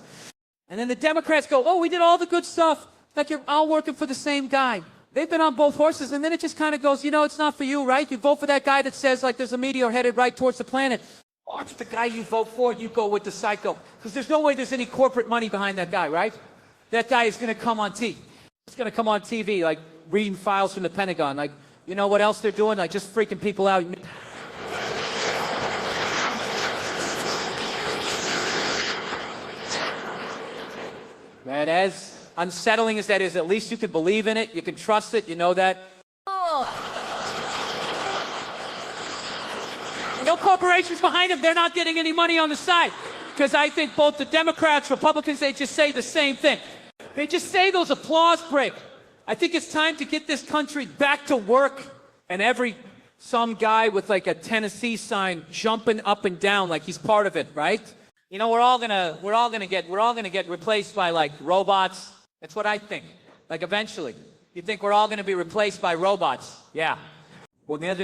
And then the Democrats go, oh, we did all the good stuff, like you're all working for the same guy. They've been on both horses, and then it just kind of goes, you know, it's not for you, right? You vote for that guy that says, like, there's a meteor headed right towards the planet. Or if it's the guy you vote for, you go with the psycho. Because there's no way there's any corporate money behind that guy, right? That guy is going to come on TV. He's going to come on TV, like, reading files from the Pentagon, like, you know what else they're doing? Like, just freaking people out. Man, as unsettling as that is, at least you can believe in it. You can trust it. You know that. No corporations behind them. They're not getting any money on the side. Because I think both the Democrats, Republicans, they just say the same thing. They just say those applause break. I think it's time to get this country back to work, and some guy with like a Tennessee sign jumping up and down like he's part of it, right? You know, we're all gonna get replaced by like robots. That's what I think. Like eventually, you think we're all gonna be replaced by robots? Yeah. Well, what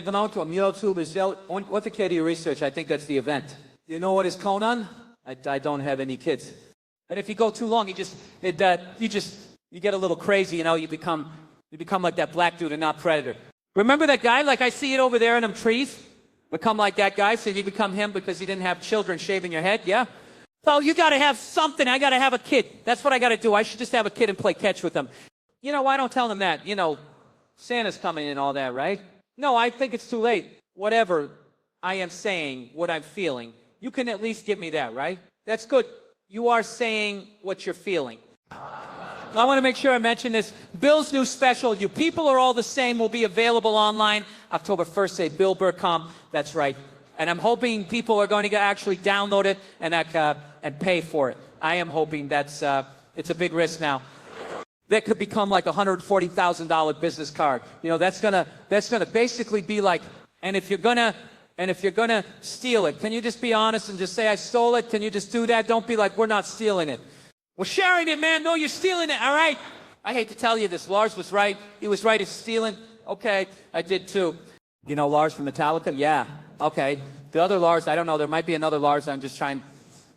the kid you research? I think that's the event. You know what is Conan? I don't have any kids. And if you go too long, you get a little crazy, you know, you become like that black dude and not Predator. Remember that guy? Like, I see it over there in them trees. Become like that guy, so you become him because you didn't have children shaving your head, yeah? So you gotta have something. I gotta have a kid. That's what I gotta do. I should just have a kid and play catch with them. You know, why don't tell them that? You know, Santa's coming and all that, right? No, I think it's too late. Whatever I am saying, what I'm feeling, you can at least give me that, right? That's good. You are saying what you're feeling. I want to make sure I mention this. Bill's new special, You People Are All the Same, will be available online October 1st at billburr.com. That's right. And I'm hoping people are going to actually download it and pay for it. I am hoping it's a big risk now. That could become like a $140,000 business card. You know, that's gonna basically be like, and if you're gonna steal it, can you just be honest and just say I stole it? Can you just do that? Don't be like, we're not stealing it. We're sharing it, man. No, you're stealing it. All right. I hate to tell you this. Lars was right. He was right. He's stealing. Okay. I did too. You know Lars from Metallica? Yeah. Okay. The other Lars, I don't know. There might be another Lars. I'm just trying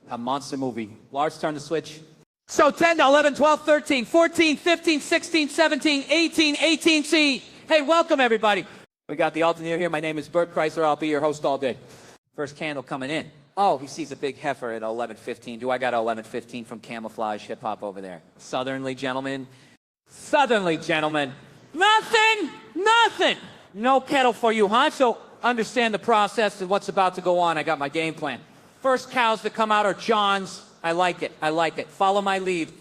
a monster movie. Lars, turn the switch. So 10, 11, 12, 13, 14, 15, 16, 17, 18, 18C. Hey, welcome everybody. We got the alternate here. My name is Bert Kreisler. I'll be your host all day. First candle coming in. Oh, he sees a big heifer at 11:15. Do I got 11:15 from Camouflage Hip Hop over there? Southernly gentlemen. Southernly gentlemen. Nothing. No kettle for you, huh? So understand the process and what's about to go on. I got my game plan. First cows that come out are John's. I like it. Follow my lead.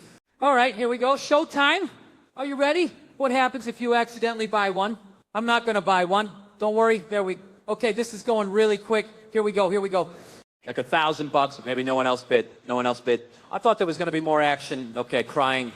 All right, here we go. Showtime. Are you ready? What happens if you accidentally buy one? I'm not going to buy one. Don't worry. Okay, this is going really quick. Here we go. Like $1,000. Maybe no one else bid. I thought there was going to be more action. Okay, crying.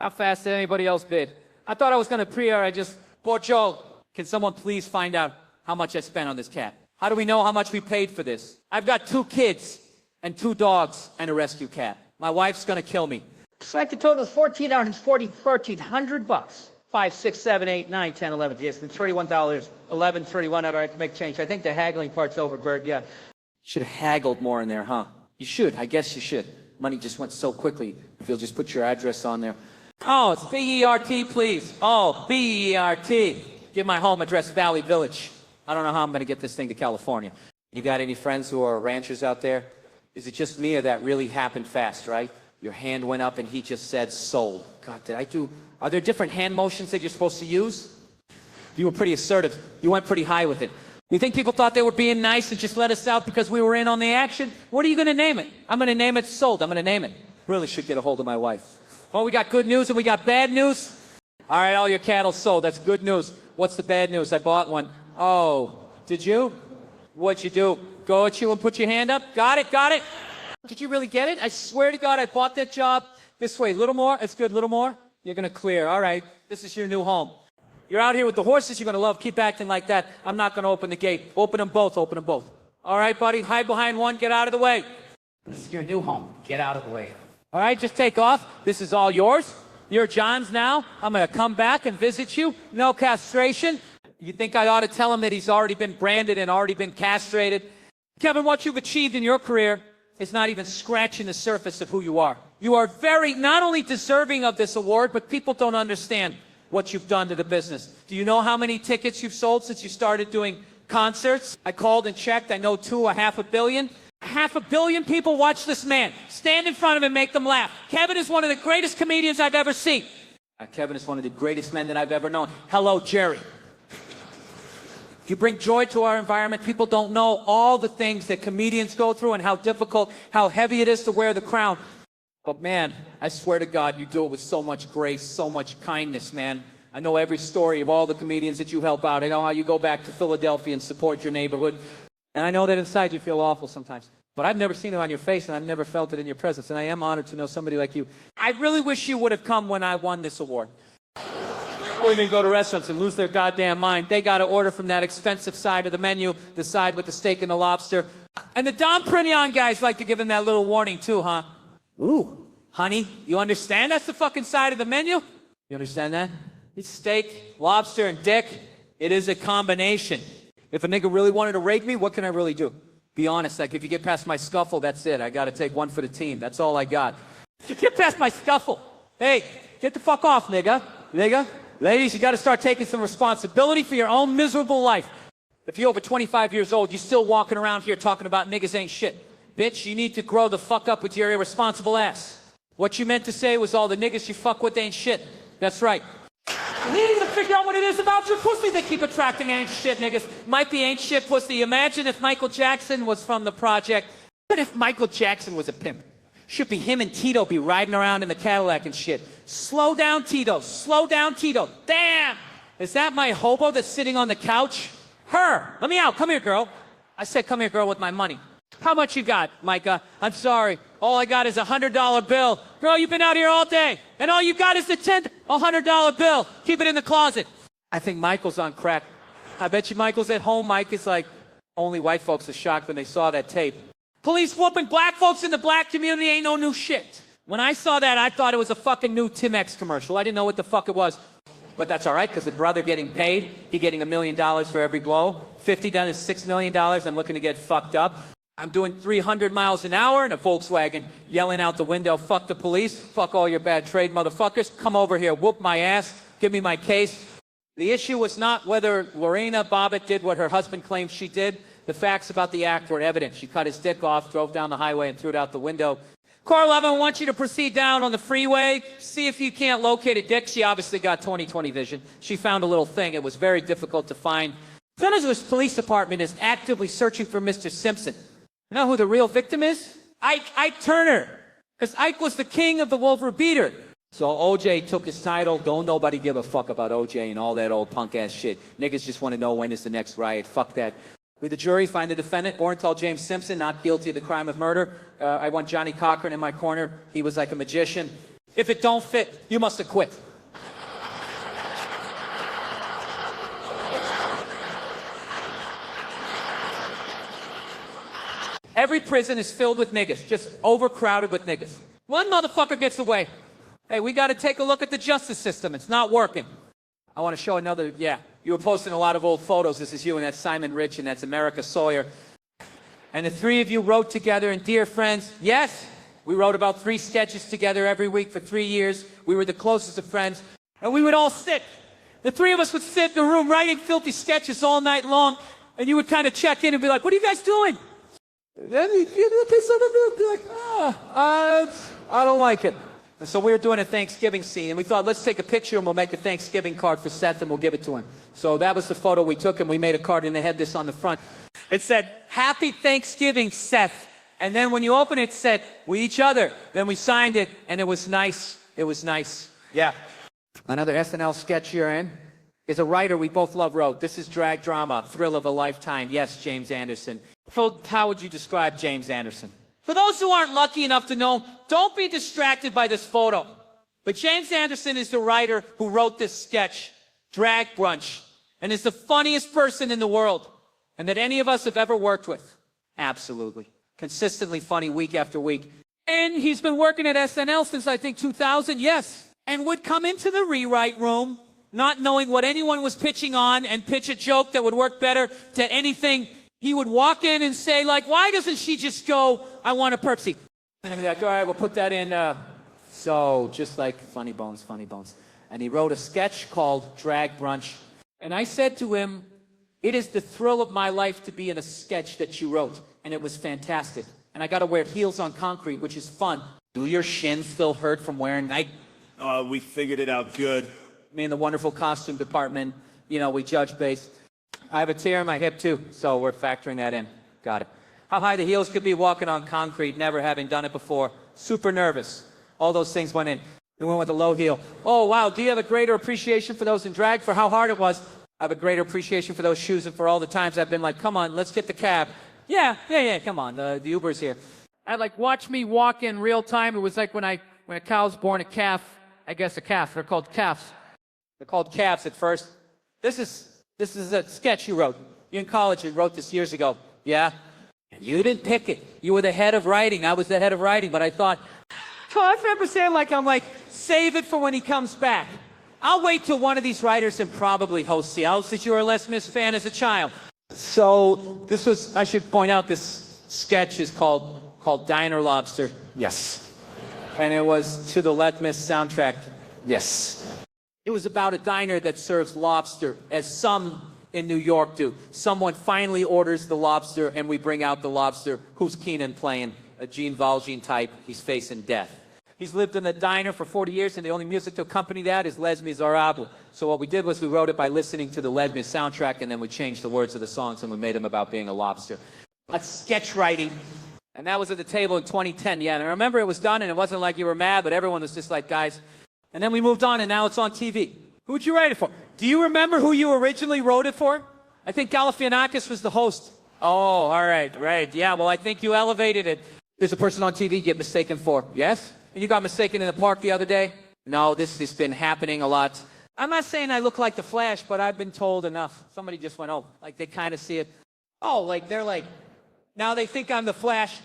How fast did anybody else bid? I thought I was going to I just bought Joe. Can someone please find out how much I spent on this cat? How do we know how much we paid for this? I've got 2 kids and 2 dogs and a rescue cat. My wife's going to kill me. Looks like the total is $1,400. 5, 6, 7, 8, 9, 10, 11. Yes, it's $31. 11, 31. All right, to make change. I think the haggling part's over, Bert. Yeah. Should have haggled more in there, huh? You should. I guess you should. Money just went so quickly. If you'll just put your address on there. Oh, it's B-E-R-T, please. Oh, B-E-R-T. Give my home address, Valley Village. I don't know how I'm going to get this thing to California. You got any friends who are ranchers out there? Is it just me or that really happened fast, right? Your hand went up and he just said sold. God, are there different hand motions that you're supposed to use? You were pretty assertive. You went pretty high with it. You think people thought they were being nice and just let us out because we were in on the action? What are you going to name it? I'm going to name it sold. I'm going to name it. Really should get a hold of my wife. Well, we got good news and we got bad news. All right, all your cattle sold. That's good news. What's the bad news? I bought one. Oh, did you? What'd you do? Go at you and put your hand up? Got it? Did you really get it? I swear to God, I bought that job. This way, a little more. That's good, a little more. You're going to clear. All right, this is your new home. You're out here with the horses you're going to love. Keep acting like that. I'm not going to open the gate. Open them both. All right, buddy, hide behind one. Get out of the way. This is your new home. Get out of the way. All right, just take off. This is all yours. You're John's now. I'm going to come back and visit you. No castration. You think I ought to tell him that he's already been branded and already been castrated? Kevin, what you've achieved in your career is not even scratching the surface of who you are. You are very, not only deserving of this award, but people don't understand what you've done to the business. Do you know how many tickets you've sold since you started doing concerts? I called and checked. I know 500 million. 500 million people watch this man. Stand in front of him and make them laugh. Kevin is one of the greatest comedians I've ever seen. Kevin is one of the greatest men that I've ever known. Hello, Jerry. You bring joy to our environment. People don't know all the things that comedians go through and how difficult, how heavy it is to wear the crown. But man, I swear to God, you do it with so much grace, so much kindness, man. I know every story of all the comedians that you help out. I know how you go back to Philadelphia and support your neighborhood. And I know that inside you feel awful sometimes. But I've never seen it on your face, and I've never felt it in your presence. And I am honored to know somebody like you. I really wish you would have come when I won this award. Women go to restaurants and lose their goddamn mind. They got to order from that expensive side of the menu, the side with the steak and the lobster. And the Dom Perignon guys like to give him that little warning too, huh? Ooh, honey, you understand that's the fucking side of the menu? You understand that? It's steak, lobster, and dick. It is a combination. If a nigga really wanted to rape me, what can I really do? Be honest, like if you get past my scuffle, that's it. I got to take one for the team. That's all I got. You get past my scuffle. Hey, get the fuck off, nigga. Ladies, you got to start taking some responsibility for your own miserable life. If you're over 25 years old, you're still walking around here talking about niggas ain't shit. Bitch, you need to grow the fuck up with your irresponsible ass. What you meant to say was all the niggas you fuck with ain't shit. That's right. You need to figure out what it is about your pussy that keep attracting ain't shit niggas. Might be ain't shit pussy. Imagine if Michael Jackson was from the project. What if Michael Jackson was a pimp? Should be him and Tito be riding around in the Cadillac and shit. Slow down, Tito. Slow down, Tito. Damn! Is that my hobo that's sitting on the couch? Her! Let me out. Come here, girl. I said come here, girl, with my money. How much you got, Micah? I'm sorry. All I got is a $100 bill. Girl, you've been out here all day. And all you got is the $100 bill. Keep it in the closet. I think Michael's on crack. I bet you Michael's at home. Mike is like, only white folks are shocked when they saw that tape. Police whooping black folks in the black community ain't no new shit. When I saw that, I thought it was a fucking new Timex commercial. I didn't know what the fuck it was. But that's all right, because the brother getting paid, he getting $1 million for every blow. 50 down is $6 million. I'm looking to get fucked up. I'm doing 300 miles an hour in a Volkswagen, yelling out the window, fuck the police, fuck all your bad trade motherfuckers, come over here, whoop my ass, give me my case. The issue was not whether Lorena Bobbitt did what her husband claimed she did. The facts about the act were evident. She cut his dick off, drove down the highway, and threw it out the window. Car 11 wants you to proceed down on the freeway. See if you can't locate a dick. She obviously got 20/20 vision. She found a little thing. It was very difficult to find. San Angeles Police Department is actively searching for Mr. Simpson. You know who the real victim is? Ike Turner. Because Ike was the king of the Wolver Beater. So OJ took his title. Don't nobody give a fuck about OJ and all that old punk ass shit. Niggas just want to know when is the next riot. Fuck that. With the jury, find the defendant, Orenthal James Simpson, not guilty of the crime of murder. I want Johnny Cochran in my corner. He was like a magician. If it don't fit, you must have quit. Every prison is filled with niggas, just overcrowded with niggas. One motherfucker gets away. Hey, we got to take a look at the justice system. It's not working. I want to show another, yeah. You were posting a lot of old photos. This is you, and that's Simon Rich, and that's America Sawyer. And the three of you wrote together, and dear friends, yes, we wrote about 3 sketches together every week for 3 years. We were the closest of friends, and we would all sit. The 3 of us would sit in the room writing filthy sketches all night long, and you would kind of check in and be like, what are you guys doing? Then you'd be like, I don't like it. And so we were doing a Thanksgiving scene, and we thought, let's take a picture and we'll make a Thanksgiving card for Seth and we'll give it to him. So that was the photo we took, and we made a card, and they had this on the front. It said, Happy Thanksgiving, Seth. And then when you open it, it said, we each other. Then we signed it, and it was nice. It was nice. Yeah. Another SNL sketch you're in is a writer we both love wrote. This is drag drama, thrill of a lifetime. Yes, James Anderson. So how would you describe James Anderson? For those who aren't lucky enough to know, don't be distracted by this photo. But James Anderson is the writer who wrote this sketch, Drag Brunch, and is the funniest person in the world, and that any of us have ever worked with. Absolutely. Consistently funny week after week. And he's been working at SNL since, I think, 2000, yes. And would come into the rewrite room, not knowing what anyone was pitching on, and pitch a joke that would work better to anything. He would walk in and say, like, why doesn't she just go, I want a Pepsi? And I'd be like, all right, we'll put that in. So just like funny bones, funny bones. And he wrote a sketch called Drag Brunch. And I said to him, it is the thrill of my life to be in a sketch that you wrote. And it was fantastic. And I got to wear heels on concrete, which is fun. Do your shins still hurt from wearing Nike? We figured it out good. Me and the wonderful costume department, you know, we judge based. I have a tear in my hip, too, so we're factoring that in. Got it. How high the heels could be walking on concrete, never having done it before. Super nervous. All those things went in. We went with the low heel. Oh, wow, do you have a greater appreciation for those in drag, for how hard it was? I have a greater appreciation for those shoes and for all the times I've been like, come on, let's get the cab. Yeah, come on, the Uber's here. I'd like, watch me walk in real time. It was like when a cow's born a calf, I guess a calf. They're called calves. They're called calves at first. This is a sketch you wrote. You in college, you wrote this years ago. Yeah? You didn't pick it. You were the head of writing. I was the head of writing, but I thought, I remember saying, I'm like, save it for when he comes back. I'll wait till one of these writers and probably host the House that you were a Les Mis fan as a child. So this was, I should point out, this sketch is called Diner Lobster. Yes. And it was to the Les Mis soundtrack. Yes. It was about a diner that serves lobster, as some in New York do. Someone finally orders the lobster, and we bring out the lobster. Who's Keenan playing? A Gene Valjean type. He's facing death. He's lived in the diner for 40 years, and the only music to accompany that is Les Miserables. So what we did was we wrote it by listening to the Les Mis soundtrack, and then we changed the words of the songs, and we made them about being a lobster. That's sketch writing. And that was at the table in 2010. Yeah, and I remember it was done, and it wasn't like you were mad, but everyone was just like, guys. And then we moved on, and now it's on TV. Who'd you write it for? Do you remember who you originally wrote it for? I think Galifianakis was the host. Oh, all right. Yeah, well, I think you elevated it. There's a person on TV you get mistaken for. Yes? And you got mistaken in the park the other day? No, this has been happening a lot. I'm not saying I look like the Flash, but I've been told enough. Somebody just went, oh, like they kind of see it. Oh, like they're like, now they think I'm the Flash,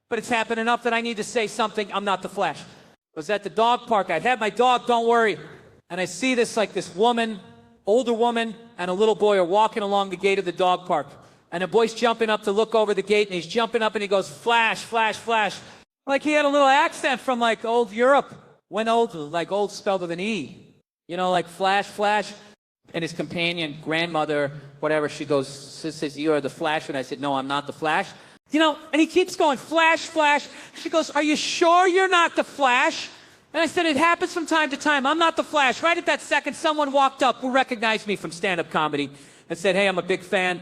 but it's happened enough that I need to say something. I'm not the Flash. I was at the dog park. I'd had my dog, don't worry. And I see this woman, older woman, and a little boy are walking along the gate of the dog park. And a boy's jumping up to look over the gate, and he's jumping up and he goes, Flash, Flash, Flash. Like he had a little accent from like old Europe. When old, like old spelled with an E. You know, like Flash, Flash. And his companion, grandmother, whatever, she goes, says, you are the Flash. And I said, no, I'm not the Flash. You know, and he keeps going, Flash, Flash. She goes, are you sure you're not the Flash? And I said, it happens from time to time. I'm not the Flash. Right at that second, someone walked up who recognized me from stand-up-comedy and said, hey, I'm a big fan.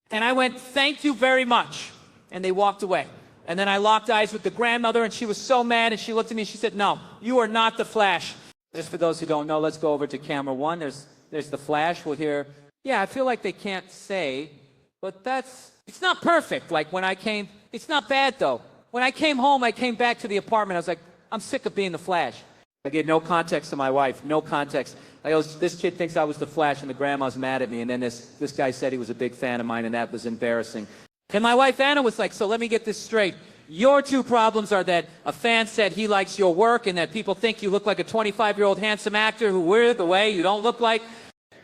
And I went, thank you very much. And they walked away. And then I locked eyes with the grandmother, and she was so mad, and she looked at me and she said, no, you are not the Flash. Just for those who don't know, let's go over to camera one. There's the flash. We'll hear, yeah, I feel like they can't say, but it's not perfect. Like when I came, it's not bad though. When I came home, I came back to the apartment. I was like, I'm sick of being the Flash. I gave no context to my wife, no context. I go, this kid thinks I was the Flash and the grandma's mad at me. And then this guy said he was a big fan of mine and that was embarrassing. And my wife Anna was like, so let me get this straight. Your two problems are that a fan said he likes your work and that people think you look like a 25-year-old handsome actor who weird the way you don't look like.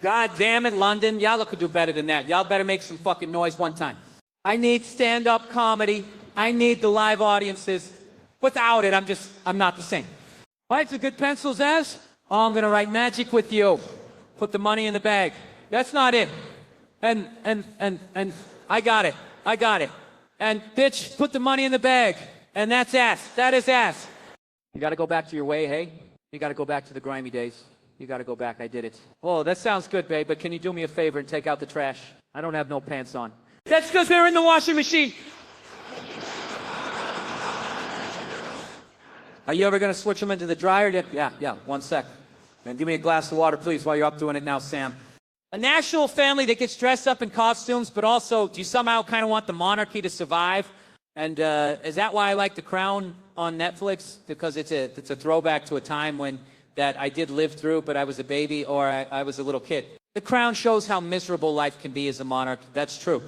God damn it, London. Y'all could do better than that. Y'all better make some fucking noise one time. I need stand-up comedy. I need the live audiences. Without it, I'm not the same. Write the good pencils as? Oh, I'm going to write magic with you. Put the money in the bag. That's not it. And I got it. I got it. And bitch, put the money in the bag. And that's ass. That is ass. You got to go back to your way, hey? You got to go back to the grimy days. You got to go back. I did it. Oh, that sounds good, babe, but can you do me a favor and take out the trash? I don't have no pants on. That's because they're in the washing machine. Are you ever going to switch them into the dryer? Yeah, 1 sec. And give me a glass of water, please, while you're up doing it now, Sam. A national family that gets dressed up in costumes, but also, do you somehow kind of want the monarchy to survive? And is that why I like The Crown on Netflix? Because it's a throwback to a time when that I did live through, but I was a baby or I was a little kid. The Crown shows how miserable life can be as a monarch. That's true.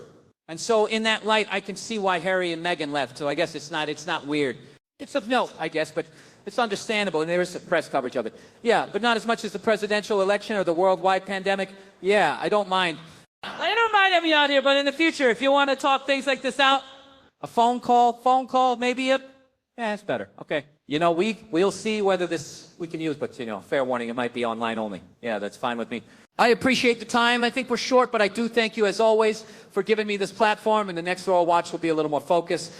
And so in that light, I can see why Harry and Meghan left. So I guess it's not weird. It's of note, I guess, but it's understandable, and there is press coverage of it. Yeah, but not as much as the presidential election or the worldwide pandemic. Yeah, I don't mind. I don't mind having you out here, but in the future, if you want to talk things like this out, a phone call, maybe it's better. Okay. You know, we'll see whether we can use, but, fair warning, it might be online only. Yeah, that's fine with me. I appreciate the time. I think we're short, but I do thank you, as always, for giving me this platform, and the next row I'll watch will be a little more focused.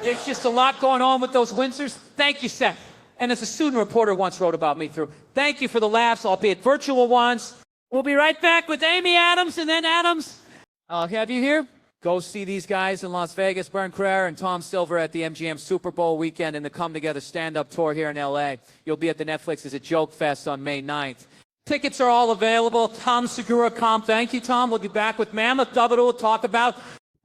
There's just a lot going on with those Windsors. Thank you, Seth. And as a student reporter once wrote about me through, thank you for the laughs, albeit virtual ones. We'll be right back with Amy Adams and then Adams. I'll have you here. Go see these guys in Las Vegas, Burr and Tom Silver at the MGM Super Bowl weekend and the Come Together stand-up tour here in L.A. You'll be at the Netflix as a Joke Fest on May 9th. Tickets are all available. Tom Segura Comp. Thank you, Tom. We'll be back with Mammoth Double. We'll talk about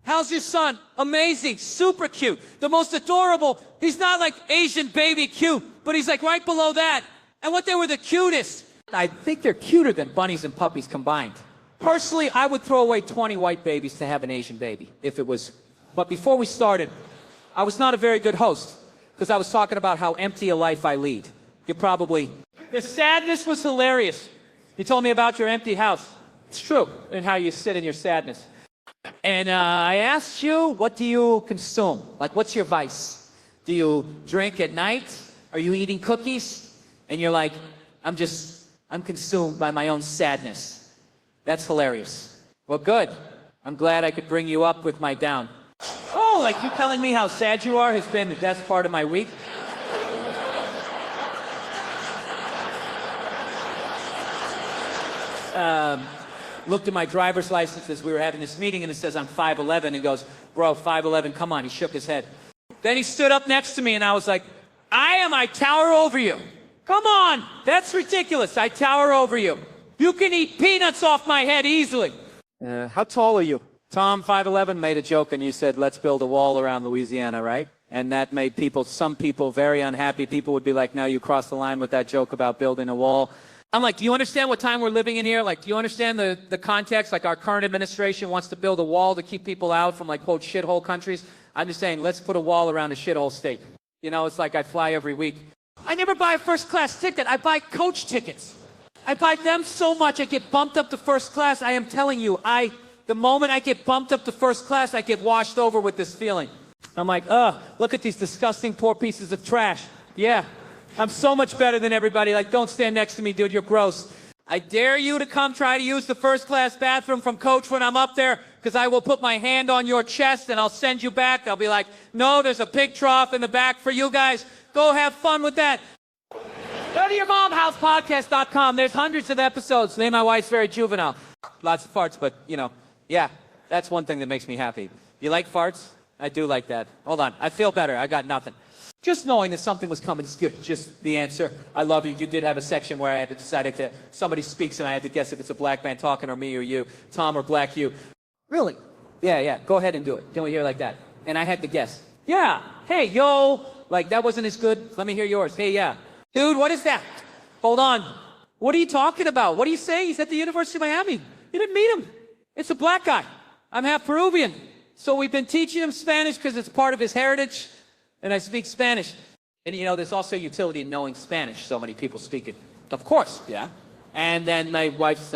how's your son? Amazing. Super cute. The most adorable. He's not like Asian baby cute, but he's like right below that. And what they were the cutest. I think they're cuter than bunnies and puppies combined. Personally, I would throw away 20 white babies to have an Asian baby if it was. But before we started, I was not a very good host because I was talking about how empty a life I lead. The sadness was hilarious. You told me about your empty house. It's true. And how you sit in your sadness. And I asked you, what do you consume? Like, what's your vice? Do you drink at night? Are you eating cookies? And you're like, I'm consumed by my own sadness. That's hilarious. Well, good. I'm glad I could bring you up with my down. Oh, like you telling me how sad you are has been the best part of my week. Looked at my driver's license as we were having this meeting, and it says I'm 5'11", and he goes, bro, 5'11", come on. He shook his head. Then he stood up next to me, and I was like, I tower over you. Come on, that's ridiculous. I tower over you. You can eat peanuts off my head easily. How tall are you? Tom, 5'11", made a joke, and you said, let's build a wall around Louisiana, right? And that made some people very unhappy. People would be like, no, you crossed the line with that joke about building a wall. I'm like, do you understand what time we're living in here? Like, do you understand the context? Like, our current administration wants to build a wall to keep people out from, like, quote, shithole countries. I'm just saying, let's put a wall around a shithole state. It's like I fly every week. I never buy a first-class ticket. I buy coach tickets. I buy them so much I get bumped up to first class. I am telling you, the moment I get bumped up to first class, I get washed over with this feeling. I'm like, look at these disgusting poor pieces of trash. Yeah. I'm so much better than everybody. Like, don't stand next to me, dude. You're gross. I dare you to come try to use the first-class bathroom from Coach when I'm up there, because I will put my hand on your chest and I'll send you back. I'll be like, no, there's a pig trough in the back for you guys. Go have fun with that. Go to yourmomhousepodcast.com. There's hundreds of episodes. Me and my wife's very juvenile. Lots of farts, but, yeah, that's one thing that makes me happy. You like farts? I do like that. Hold on. I feel better. I got nothing. Just knowing that something was coming is good. Just the answer. I love you. You did have a section where I had to decide if somebody speaks and I had to guess if it's a black man talking or me or you, Tom or Black you. Really? Yeah. Go ahead and do it. Don't we hear like that? And I had to guess. Yeah. Hey, yo. Like, that wasn't as good. Let me hear yours. Hey, yeah. Dude, what is that? Hold on. What are you talking about? What are you saying? He's at the University of Miami. You didn't meet him. It's a black guy. I'm half Peruvian. So we've been teaching him Spanish because it's part of his heritage. And I speak Spanish. And, you know, there's also utility in knowing Spanish. So many people speak it. Of course, yeah. And then my wife's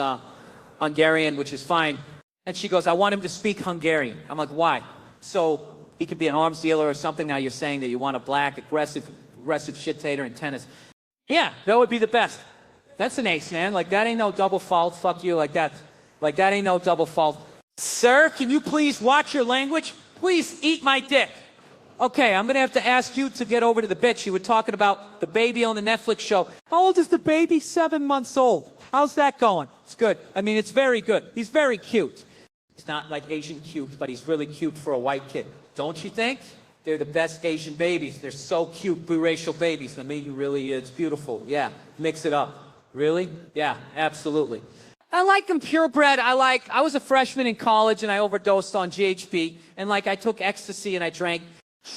Hungarian, which is fine. And she goes, I want him to speak Hungarian. I'm like, why? So he could be an arms dealer or something. Now you're saying that you want a black, aggressive shit-tater in tennis. Yeah, that would be the best. That's an ace, man. Like, that ain't no double fault. Fuck you, like that. Like, that ain't no double fault. Sir, can you please watch your language? Please eat my dick. Okay, I'm going to have to ask you to get over to the bitch. You were talking about the baby on the Netflix show. How old is the baby? 7 months old. How's that going? It's good. I mean, it's very good. He's very cute. He's not like Asian cute, but he's really cute for a white kid. Don't you think? They're the best Asian babies. They're so cute, biracial babies. I mean, really, it's beautiful. Yeah, mix it up. Really? Yeah, absolutely. I like them purebred. I was a freshman in college and I overdosed on GHB. And like I took ecstasy and I drank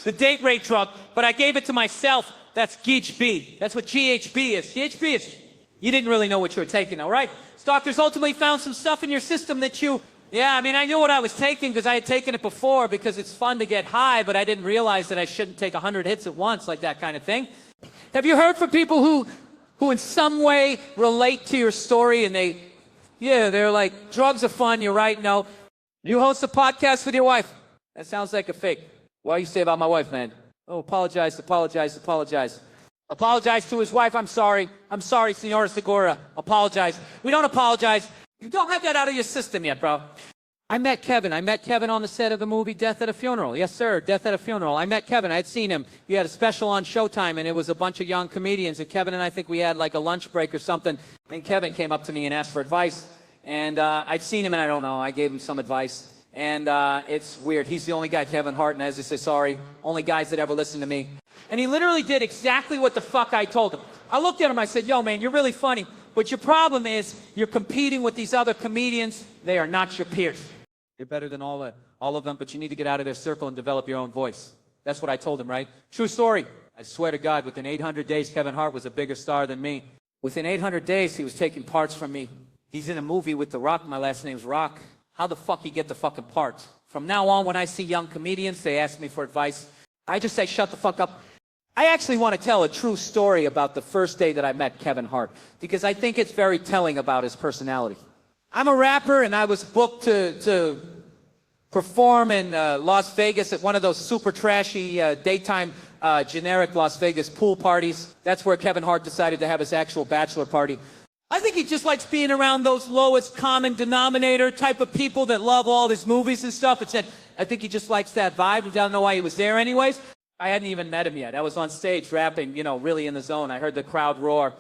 the date rape drug, but I gave it to myself. That's GHB. That's what GHB is. GHB is, you didn't really know what you were taking, all right? Doctors ultimately found some stuff in your system that I mean, I knew what I was taking because I had taken it before because it's fun to get high, but I didn't realize that I shouldn't take 100 hits at once, like that kind of thing. Have you heard from people who in some way relate to your story and they're like, drugs are fun, you're right, no. You host a podcast with your wife. That sounds like a fake. Why you say about my wife, man? Oh, apologize. Apologize to his wife. I'm sorry, Senora Segura. Apologize. We don't apologize. You don't have that out of your system yet, bro. I met Kevin on the set of the movie Death at a Funeral. Yes, sir, Death at a Funeral. I met Kevin. I had seen him. He had a special on Showtime, and it was a bunch of young comedians. And Kevin and I think we had like a lunch break or something. And Kevin came up to me and asked for advice. And I'd seen him, and I don't know. I gave him some advice. And it's weird. He's the only guy, Kevin Hart, and as I say, sorry, only guys that ever listen to me. And he literally did exactly what the fuck I told him. I looked at him, I said, yo, man, you're really funny. But your problem is you're competing with these other comedians. They are not your peers. You're better than all of them, but you need to get out of their circle and develop your own voice. That's what I told him, right? True story. I swear to God, within 800 days, Kevin Hart was a bigger star than me. Within 800 days, he was taking parts from me. He's in a movie with The Rock. My last name's Rock. How the fuck he get the fucking parts? From now on, when I see young comedians, they ask me for advice. I just say, shut the fuck up. I actually want to tell a true story about the first day that I met Kevin Hart, because I think it's very telling about his personality. I'm a rapper, and I was booked to perform in Las Vegas at one of those super trashy daytime generic Las Vegas pool parties. That's where Kevin Hart decided to have his actual bachelor party. I think he just likes being around those lowest common denominator type of people that love all his movies and stuff. I think he just likes that vibe. I don't know why he was there anyways. I hadn't even met him yet. I was on stage rapping, really in the zone. I heard the crowd roar.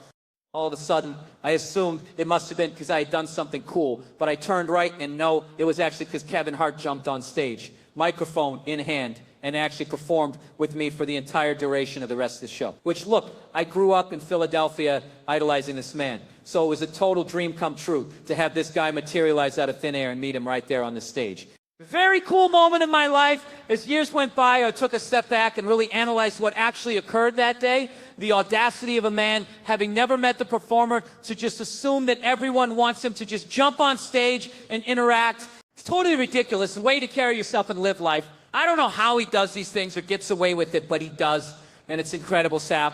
All of a sudden, I assumed it must have been because I had done something cool. But I turned right, and no, it was actually because Kevin Hart jumped on stage, microphone in hand, and actually performed with me for the entire duration of the rest of the show. Which, look, I grew up in Philadelphia idolizing this man. So it was a total dream come true to have this guy materialize out of thin air and meet him right there on the stage. Very cool moment in my life. As years went by, I took a step back and really analyzed what actually occurred that day. The audacity of a man, having never met the performer, to just assume that everyone wants him to just jump on stage and interact. It's totally ridiculous. The way to carry yourself and live life. I don't know how he does these things or gets away with it, but he does. And it's incredible, Sap.